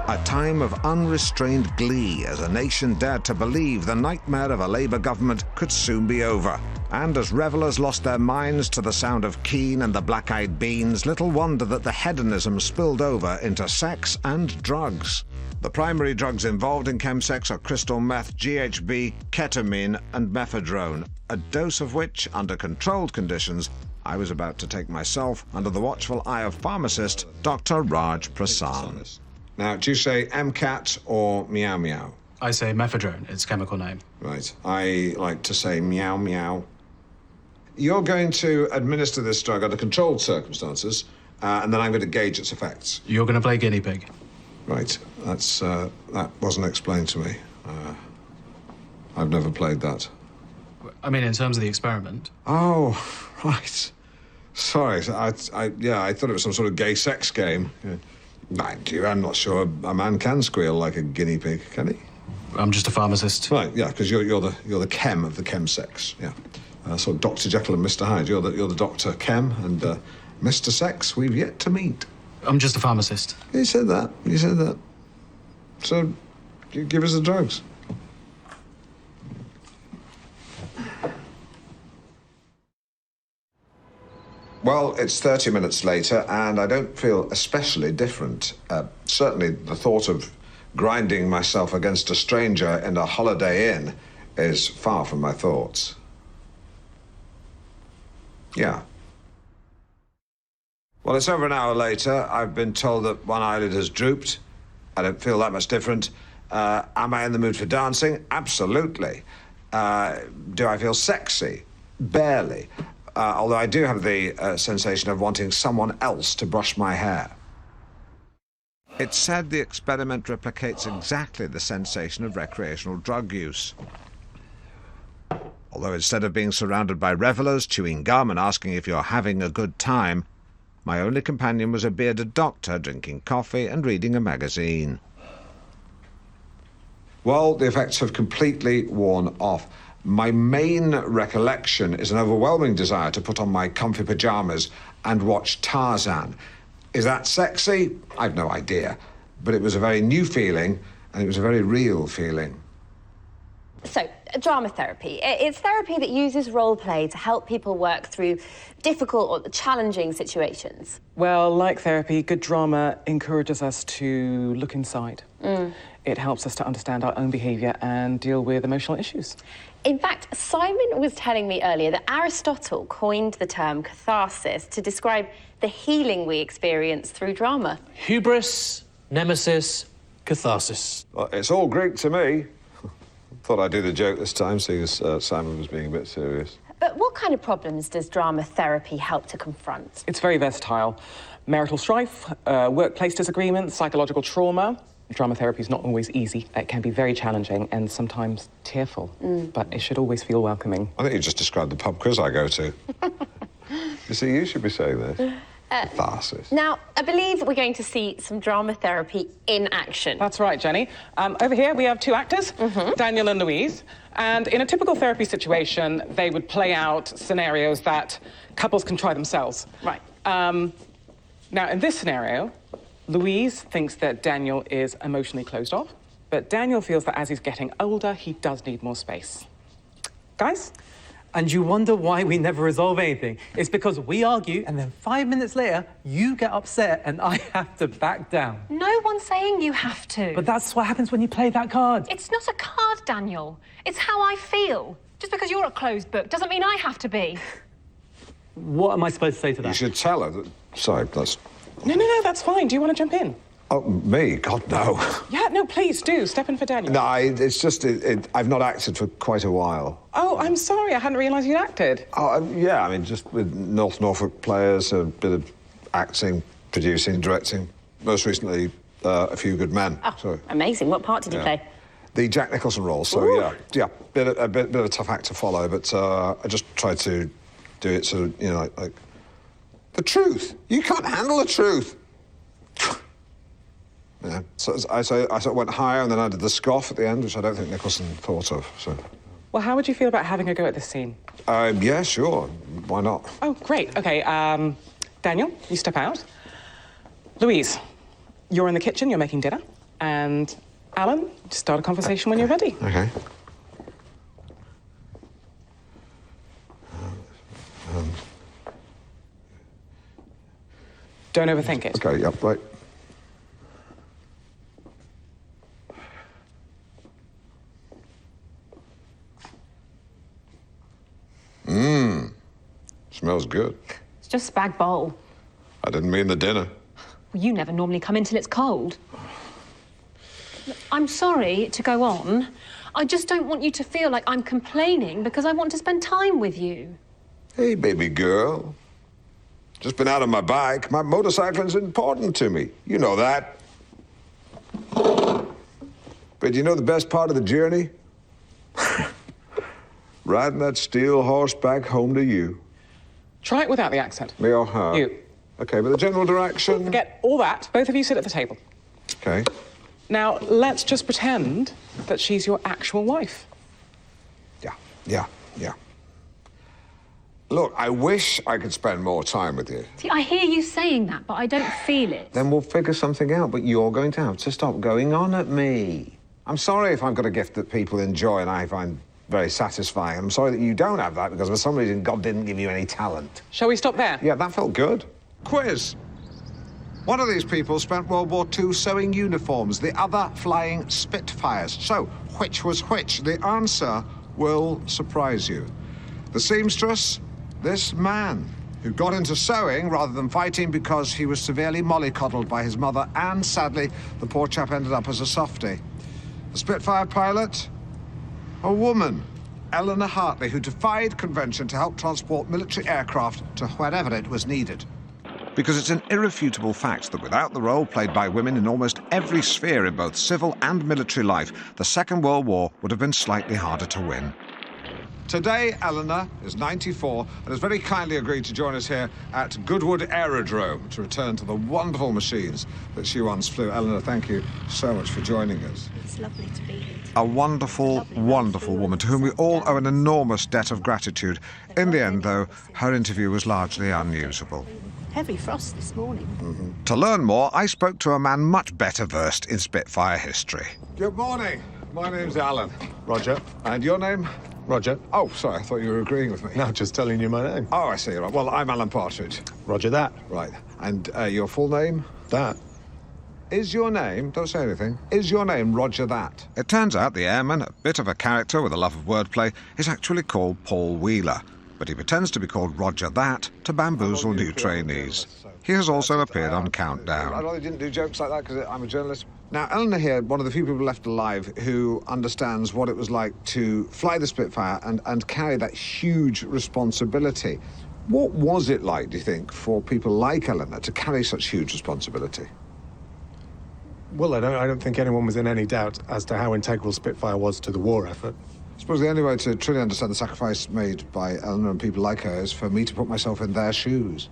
A time of unrestrained glee as a nation dared to believe the nightmare of a Labour government could soon be over. And as revellers lost their minds to the sound of Keane and the Black Eyed Beans, little wonder that the hedonism spilled over into sex and drugs. The primary drugs involved in chemsex are crystal meth, GHB, ketamine and mephedrone, a dose of which, under controlled conditions, I was about to take myself under the watchful eye of pharmacist Dr. Raj Prasan. Now, do you say MCAT or meow meow? I say mephedrone, its chemical name. Right. I like to say meow meow. You're going to administer this drug under controlled circumstances, and then I'm going to gauge its effects. You're going to play guinea pig. Right. That wasn't explained to me. I've never played that. I mean, in terms of the experiment. Oh, right. Sorry. I thought it was some sort of gay sex game. Yeah. Mind you, I'm not sure a man can squeal like a guinea pig, can he? I'm just a pharmacist. Right, yeah, because you're the chem of the chemsex, yeah. So Dr. Jekyll and Mr. Hyde, you're the Dr. Chem, and Mr. Sex, we've yet to meet. I'm just a pharmacist. You said that. So, give us the drugs. Well, it's 30 minutes later, and I don't feel especially different. Certainly the thought of grinding myself against a stranger in a Holiday Inn is far from my thoughts. Yeah. Well, it's over an hour later. I've been told that one eyelid has drooped. I don't feel that much different. Am I in the mood for dancing? Absolutely. Do I feel sexy? Barely. Although I do have the sensation of wanting someone else to brush my hair. It's said the experiment replicates exactly the sensation of recreational drug use. Although instead of being surrounded by revellers, chewing gum and asking if you're having a good time, my only companion was a bearded doctor drinking coffee and reading a magazine. Well, the effects have completely worn off. My main recollection is an overwhelming desire to put on my comfy pyjamas and watch Tarzan. Is that sexy? I've no idea. But it was a very new feeling, And it was a very real feeling. So, drama therapy. It's therapy that uses role play to help people work through difficult or challenging situations. Well, like therapy, good drama encourages us to look inside. It helps us to understand our own behaviour and deal with emotional issues. In fact, Simon was telling me earlier that Aristotle coined the term catharsis to describe the healing we experience through drama. Hubris, nemesis, catharsis. Well, it's all Greek to me. Thought I'd do the joke this time, seeing as Simon was being a bit serious. But what kind of problems does drama therapy help to confront? It's very versatile. Marital strife, workplace disagreements, psychological trauma. Drama therapy is not always easy. It can be very challenging and sometimes tearful, but it should always feel welcoming. I think you just described the pub quiz I go to. You see, you should be saying this. Catharsis. Now, I believe we're going to see some drama therapy in action. That's right, Jenny. Over here, we have two actors, Daniel and Louise. And in a typical therapy situation, they would play out scenarios that couples can try themselves. Right. Now, in this scenario, Louise thinks that Daniel is emotionally closed off, but Daniel feels that as he's getting older, he does need more space. Guys? And you wonder why we never resolve anything. It's because we argue, and then 5 minutes later, you get upset and I have to back down. No one's saying you have to. But that's what happens when you play that card. It's not a card, Daniel. It's how I feel. Just because you're a closed book doesn't mean I have to be. What am I supposed to say to that? You should tell her that... Sorry, that's... No, that's fine. Do you want to jump in? Oh, me? God, no. Yeah, no, please do. Step in for Daniel. No, it's just... I've not acted for quite a while. Oh, I'm sorry. I hadn't realised you'd acted. Oh, yeah, I mean, just with North Norfolk players, a bit of acting, producing, directing. Most recently, A Few Good Men. Oh, so, amazing. What part did you play? The Jack Nicholson role, so yeah, a bit of a tough act to follow, but I just tried to do it sort of, you know, like the truth. You can't handle the truth. Yeah, so I sort of went higher, and then I did the scoff at the end, which I don't think Nicholson thought of, so... Well, how would you feel about having a go at this scene? Yeah, sure. Why not? Oh, great. OK, Daniel, you step out. Louise, you're in the kitchen, you're making dinner. And Alan, start a conversation when you're ready. OK. Don't overthink it. OK, yep, right. Smells good. It's just spag bowl. I didn't mean the dinner. Well, you never normally come in till it's cold. Look, I'm sorry to go on. I just don't want you to feel like I'm complaining because I want to spend time with you. Hey, baby girl. Just been out on my bike. My motorcycling's important to me. You know that. But you know the best part of the journey? Riding that steel horse back home to you. Try it without the accent. Me or her? You. OK, but the general direction... Forget all that. Both of you sit at the table. OK. Now, let's just pretend that she's your actual wife. Yeah. Look, I wish I could spend more time with you. See, I hear you saying that, but I don't feel it. Then we'll figure something out, but you're going to have to stop going on at me. I'm sorry if I've got a gift that people enjoy and I find very satisfying. I'm sorry that you don't have that because for some reason God didn't give you any talent. Shall we stop there? Yeah, that felt good. Quiz. One of these people spent World War II sewing uniforms, the other flying Spitfires. So, which was which? The answer will surprise you. The seamstress, this man, who got into sewing rather than fighting because he was severely mollycoddled by his mother, and sadly, the poor chap ended up as a softie. The Spitfire pilot, a woman, Eleanor Hartley, who defied convention to help transport military aircraft to wherever it was needed. Because it's an irrefutable fact that without the role played by women in almost every sphere in both civil and military life, the Second World War would have been slightly harder to win. Today, Eleanor is 94 and has very kindly agreed to join us here at Goodwood Aerodrome to return to the wonderful machines that she once flew. Eleanor, thank you so much for joining us. It's lovely to be here. A wonderful, wonderful woman to whom we all owe an enormous debt of gratitude. In the end, though, her interview was largely unusable. Heavy frost this morning. To learn more, I spoke to a man much better versed in Spitfire history. Good morning. My name's Alan. Roger. And your name? Roger. Oh, sorry, I thought you were agreeing with me. No, just telling you my name. Oh, I see. Right. Well, I'm Alan Partridge. Roger that. Right. And your full name? That. Is your name, don't say anything, is your name Roger That? It turns out the airman, a bit of a character with a love of wordplay, is actually called Paul Wheeler. But he pretends to be called Roger That to bamboozle new trainees. He has also appeared on Countdown. I really didn't do jokes like that because I'm a journalist. Now, Eleanor here, one of the few people left alive who understands what it was like to fly the Spitfire and carry that huge responsibility. What was it like, do you think, for people like Eleanor to carry such huge responsibility? Well, I don't think anyone was in any doubt as to how integral Spitfire was to the war effort. I suppose the only way to truly understand the sacrifice made by Eleanor and people like her is for me to put myself in their shoes.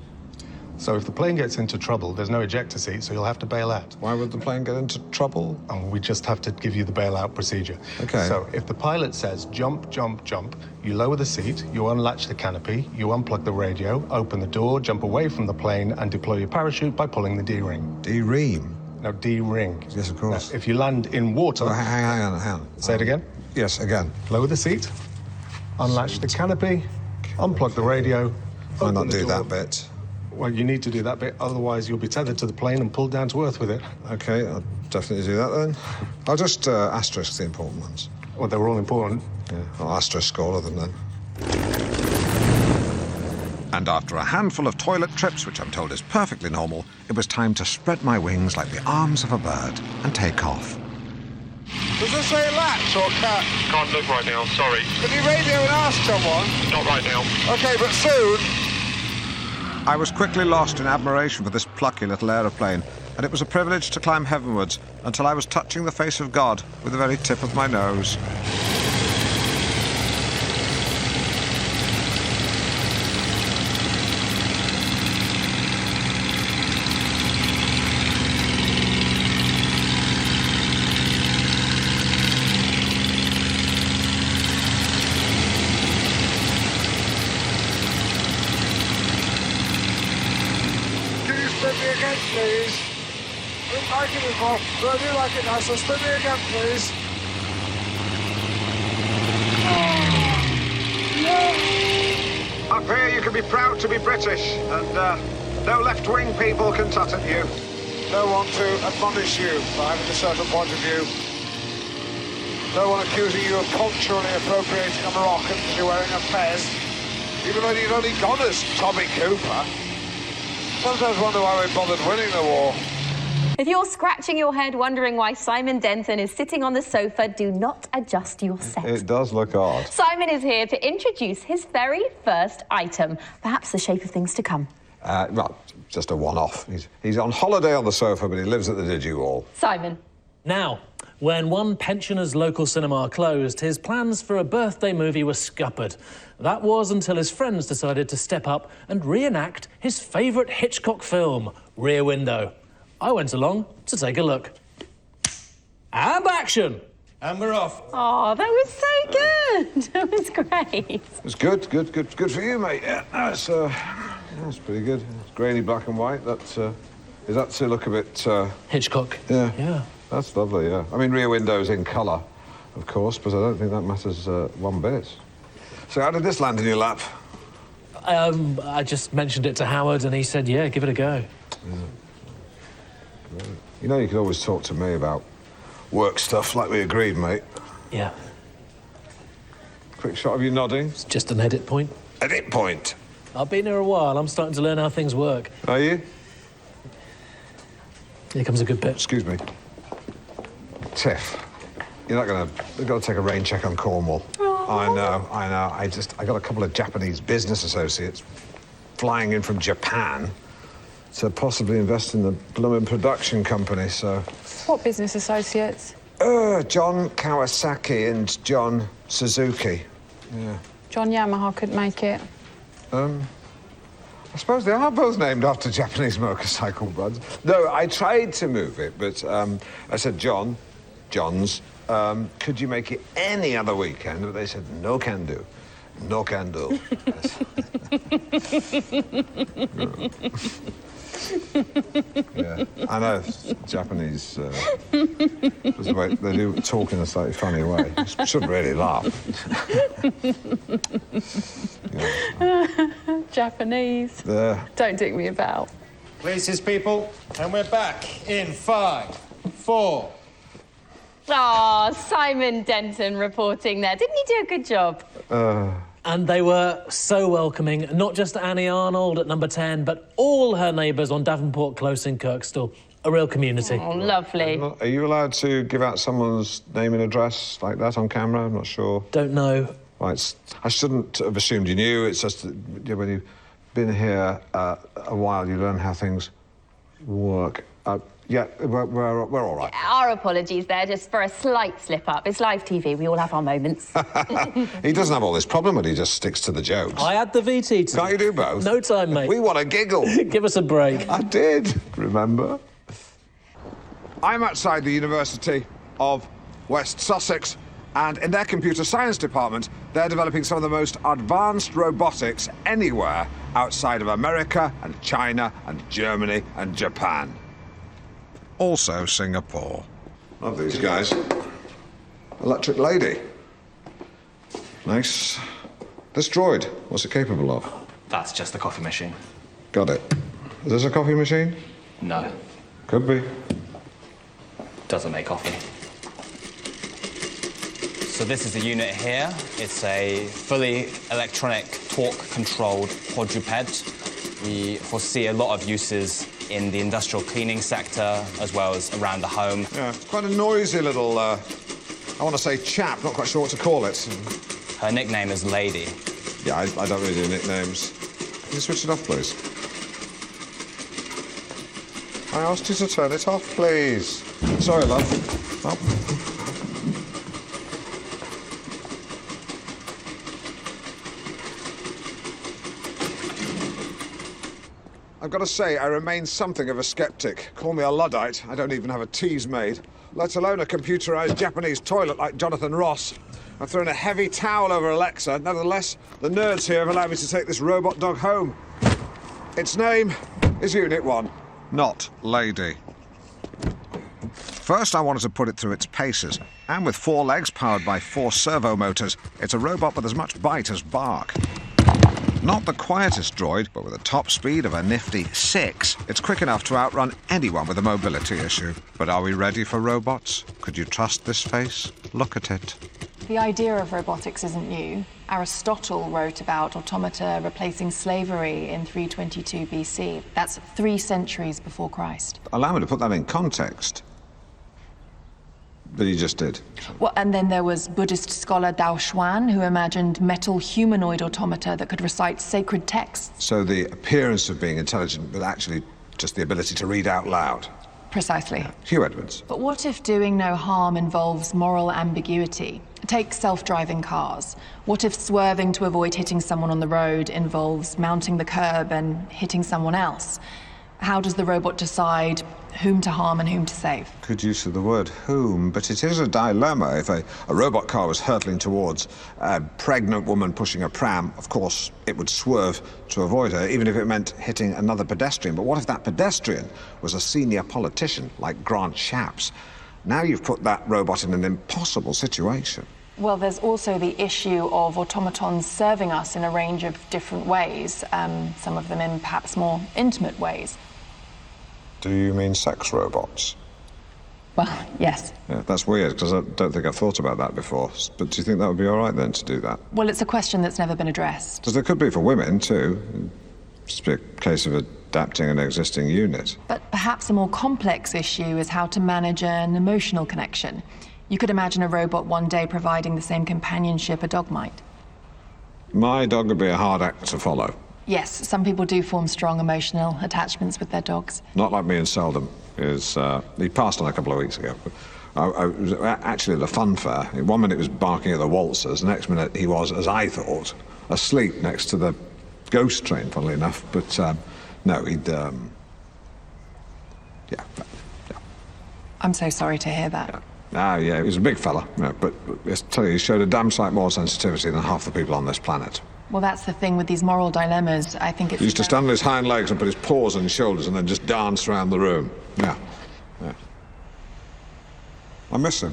So if the plane gets into trouble, there's no ejector seat, so you'll have to bail out. Why would the plane get into trouble? Oh, we just have to give you the bailout procedure. Okay. So if the pilot says jump, jump, jump, you lower the seat, you unlatch the canopy, you unplug the radio, open the door, jump away from the plane, and deploy your parachute by pulling the D-ring. D-ring? No, D-ring. Yes, of course. Now, if you land in water... Oh, hang on. Say it again? Yes, again. Lower the seat, unlatch the canopy, unplug the radio. Why not do that bit? Well, you need to do that bit, otherwise you'll be tethered to the plane and pulled down to earth with it. OK, I'll definitely do that then. I'll just asterisk the important ones. Well, they were all important. Yeah, I'll asterisk all of them then. And after a handful of toilet trips, which I'm told is perfectly normal, it was time to spread my wings like the arms of a bird and take off. Does this say latch or cat? Can't look right now, sorry. Can you radio and ask someone? Not right now. OK, but soon. I was quickly lost in admiration for this plucky little aeroplane, and it was a privilege to climb heavenwards until I was touching the face of God with the very tip of my nose. Please. I didn't like it before, but I do like it now, so spin me again, please. Up here, you can be proud to be British, and no left-wing people can tut at you. No one to admonish you for having a certain point of view. No one accusing you of culturally appropriating a Moroccan because you're wearing a fez, even though you've only gone as Tommy Cooper. Sometimes wonder why we bothered winning the war. If you're scratching your head wondering why Simon Denton is sitting on the sofa, do not adjust your set. It does look odd. Simon is here to introduce his very first item, perhaps the shape of things to come. Well, just a one-off. He's on holiday on the sofa, but he lives at the Digi-Wall. Simon. Now, when one pensioner's local cinema closed, his plans for a birthday movie were scuppered. That was until his friends decided to step up and reenact his favourite Hitchcock film, Rear Window. I went along to take a look. And action! And we're off. Oh, that was so good. That was great. It was good for you, mate. Yeah, that's pretty good. It's grainy black and white. Is that to look a bit... Hitchcock. Yeah. Yeah. That's lovely, yeah. I mean, Rear Window's in colour, of course, but I don't think that matters one bit. So how did this land in your lap? I just mentioned it to Howard and he said, yeah, give it a go. Yeah. Right. You know, you could always talk to me about work stuff like we agreed, mate. Yeah. Quick shot of you nodding. It's just an edit point. Edit point? I've been here a while. I'm starting to learn how things work. Are you? Here comes a good bit. Excuse me. Tiff, you've got to take a rain check on Cornwall. Oh. I know. I got a couple of Japanese business associates flying in from Japan to possibly invest in the blooming production company, so... What business associates? John Kawasaki and John Suzuki. Yeah. John Yamaha couldn't make it. I suppose they are both named after Japanese motorcycle brands. No, I tried to move it, but I said, John's, could you make it any other weekend? But they said, no can do. No can do. Yeah, I know, Japanese, the way they do talk in a slightly funny way. You shouldn't really laugh. Japanese. Don't dick me about. Places, people, and we're back in 5, 4. Oh, Simon Denton reporting there. Didn't he do a good job? And they were so welcoming, not just Annie Arnold at number 10, but all her neighbours on Davenport Close in Kirkstall. A real community. Oh, lovely. Are you allowed to give out someone's name and address like that on camera? I'm not sure. Don't know. Right, I shouldn't have assumed you knew. It's just that when you've been here a while, you learn how things work. Yeah, we're all right. Our apologies there, just for a slight slip-up. It's live TV, we all have our moments. He doesn't have all this problem, but he just sticks to the jokes. I had the VT to... Can't you do both? No time, mate. We want a giggle. Give us a break. I did, remember? I'm outside the University of West Sussex, and in their computer science department, they're developing some of the most advanced robotics anywhere outside of America and China and Germany and Japan. Also Singapore. Love these guys. Electric lady. Nice. This droid, what's it capable of? That's just the coffee machine. Got it. Is this a coffee machine? No. Could be. Doesn't make coffee. So this is the unit here. It's a fully electronic, torque-controlled quadruped. We foresee a lot of uses in the industrial cleaning sector, as well as around the home. Yeah, it's quite a noisy little, I want to say chap, not quite sure what to call it. Her nickname is Lady. Yeah, I don't really do nicknames. Can you switch it off, please? I asked you to turn it off, please. Sorry, love. Oh. I've got to say, I remain something of a skeptic. Call me a Luddite. I don't even have a tease made, let alone a computerized Japanese toilet like Jonathan Ross. I've thrown a heavy towel over Alexa. Nevertheless, the nerds here have allowed me to take this robot dog home. Its name is Unit 1, not Lady. First, I wanted to put it through its paces, and with 4 legs powered by 4 servo motors, it's a robot with as much bite as bark. Not the quietest droid, but with a top speed of a nifty 6, it's quick enough to outrun anyone with a mobility issue. But are we ready for robots? Could you trust this face? Look at it. The idea of robotics isn't new. Aristotle wrote about automata replacing slavery in 322 BC. That's 3 centuries before Christ. Allow me to put that in context. But he just did. Well, and then there was Buddhist scholar Dao Xuan, who imagined metal humanoid automata that could recite sacred texts. So the appearance of being intelligent, but actually just the ability to read out loud. Precisely. Hugh Edwards. But what if doing no harm involves moral ambiguity? Take self-driving cars. What if swerving to avoid hitting someone on the road involves mounting the curb and hitting someone else? How does the robot decide whom to harm and whom to save? Good use of the word whom, but it is a dilemma. If a robot car was hurtling towards a pregnant woman pushing a pram, of course, it would swerve to avoid her, even if it meant hitting another pedestrian. But what if that pedestrian was a senior politician, like Grant Shapps? Now you've put that robot in an impossible situation. Well, there's also the issue of automatons serving us in a range of different ways, some of them in perhaps more intimate ways. Do you mean sex robots? Well, yes. Yeah, that's weird, because I don't think I've thought about that before. But do you think that would be all right, then, to do that? Well, it's a question that's never been addressed. Because there could be for women, too. Just be a case of adapting an existing unit. But perhaps a more complex issue is how to manage an emotional connection. You could imagine a robot one day providing the same companionship a dog might. My dog would be a hard act to follow. Yes, some people do form strong emotional attachments with their dogs. Not like me and Seldom. He passed on a couple of weeks ago. I was actually at the fun fair. One minute he was barking at the waltzers, the next minute he was, as I thought, asleep next to the ghost train, funnily enough. But no, he'd... Yeah. I'm so sorry to hear that. Yeah, he was a big fella, but I tell you, he showed a damn sight more sensitivity than half the people on this planet. Well, that's the thing with these moral dilemmas. I think it's... He used to stand on his hind legs and put his paws on his shoulders and then just dance around the room. Yeah. I miss him.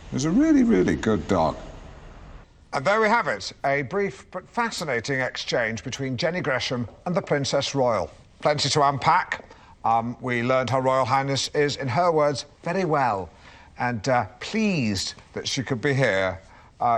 He was a really, really good dog. And there we have it, a brief but fascinating exchange between Jenny Gresham and the Princess Royal. Plenty to unpack. We learned Her Royal Highness is, in her words, very well and pleased that she could be here.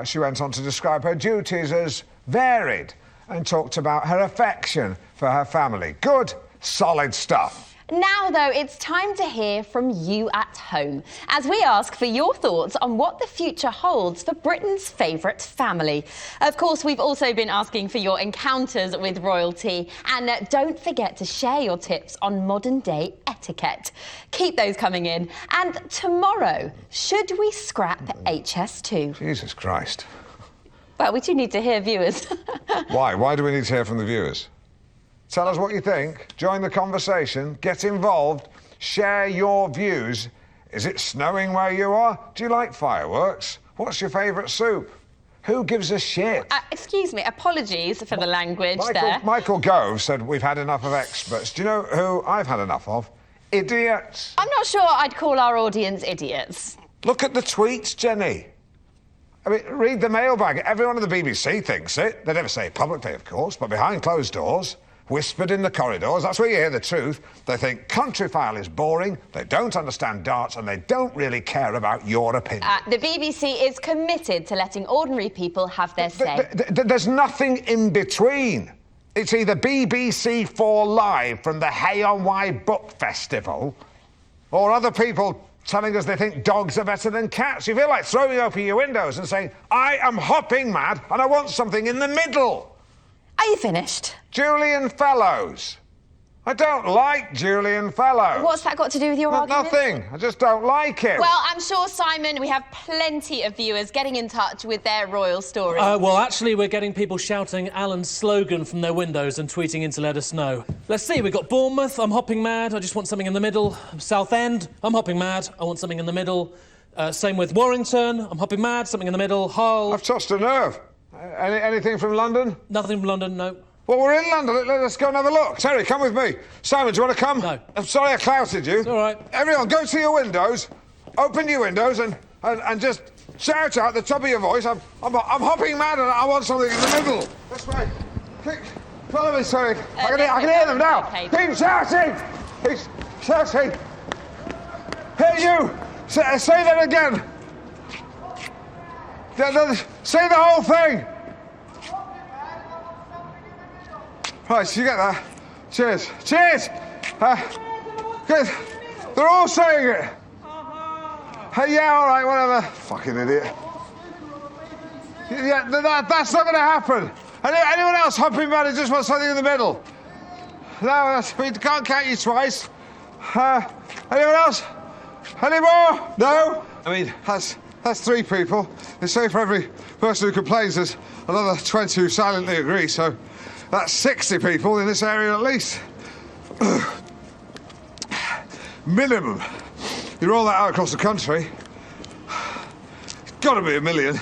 She went on to describe her duties as varied and talked about her affection for her family. Good, solid stuff. Now, though, it's time to hear from you at home as we ask for your thoughts on what the future holds for Britain's favourite family. Of course, we've also been asking for your encounters with royalty, and don't forget to share your tips on modern-day etiquette. Keep those coming in. And tomorrow, should we scrap HS2? Jesus Christ. Well, we do need to hear viewers. Why? Why do we need to hear from the viewers? Tell us what you think, join the conversation, get involved, share your views. Is it snowing where you are? Do you like fireworks? What's your favourite soup? Who gives a shit? Excuse me, apologies for the language there. Michael Gove said we've had enough of experts. Do you know who I've had enough of? Idiots. I'm not sure I'd call our audience idiots. Look at the tweets, Jenny. I mean, read the mailbag. Everyone at the BBC thinks it. They never say it publicly, of course, but behind closed doors. Whispered in the corridors, that's where you hear the truth. They think Countryfile is boring, they don't understand darts, and they don't really care about your opinion. The BBC is committed to letting ordinary people have their say. There's nothing in between. It's either BBC4 Live from the Hay on Wye Book Festival, or other people telling us they think dogs are better than cats. You feel like throwing open your windows and saying, I am hopping mad and I want something in the middle. Are you finished? Julian Fellows. I don't like Julian Fellows. What's that got to do with your argument? Nothing. I just don't like him. Well, I'm sure, Simon, we have plenty of viewers getting in touch with their royal stories. Well, actually, we're getting people shouting Alan's slogan from their windows and tweeting in to let us know. Let's see, we've got Bournemouth, I'm hopping mad, I just want something in the middle. Southend, I'm hopping mad, I want something in the middle. Same with Warrington, I'm hopping mad, something in the middle. Hull. I've tossed a nerve. Anything from London? Nothing from London, no. Well, we're in London. Let's go and have a look. Terry, come with me. Simon, do you want to come? No. I'm sorry I clouted you. It's all right. Everyone, go to your windows, open your windows, and just shout out at the top of your voice. I'm hopping mad and I want something in the middle. This way. Follow me, sorry. I can hear them now. Okay. Keep shouting. Keep shouting. Hear you. Say that again. Say the whole thing. Right, so you get that. Cheers. Cheers! Good. They're all saying it. Hey, yeah, all right, whatever. Fucking idiot. Yeah, that's not going to happen. Anyone else hopping mad who just wants something in the middle? No, we can't count you twice. Anyone else? Any more? No? I mean, that's 3 people. They say for every person who complains, there's another 20 who silently agree, so that's 60 people in this area at least. Minimum. You roll that out across the country, it's got to be 1 million.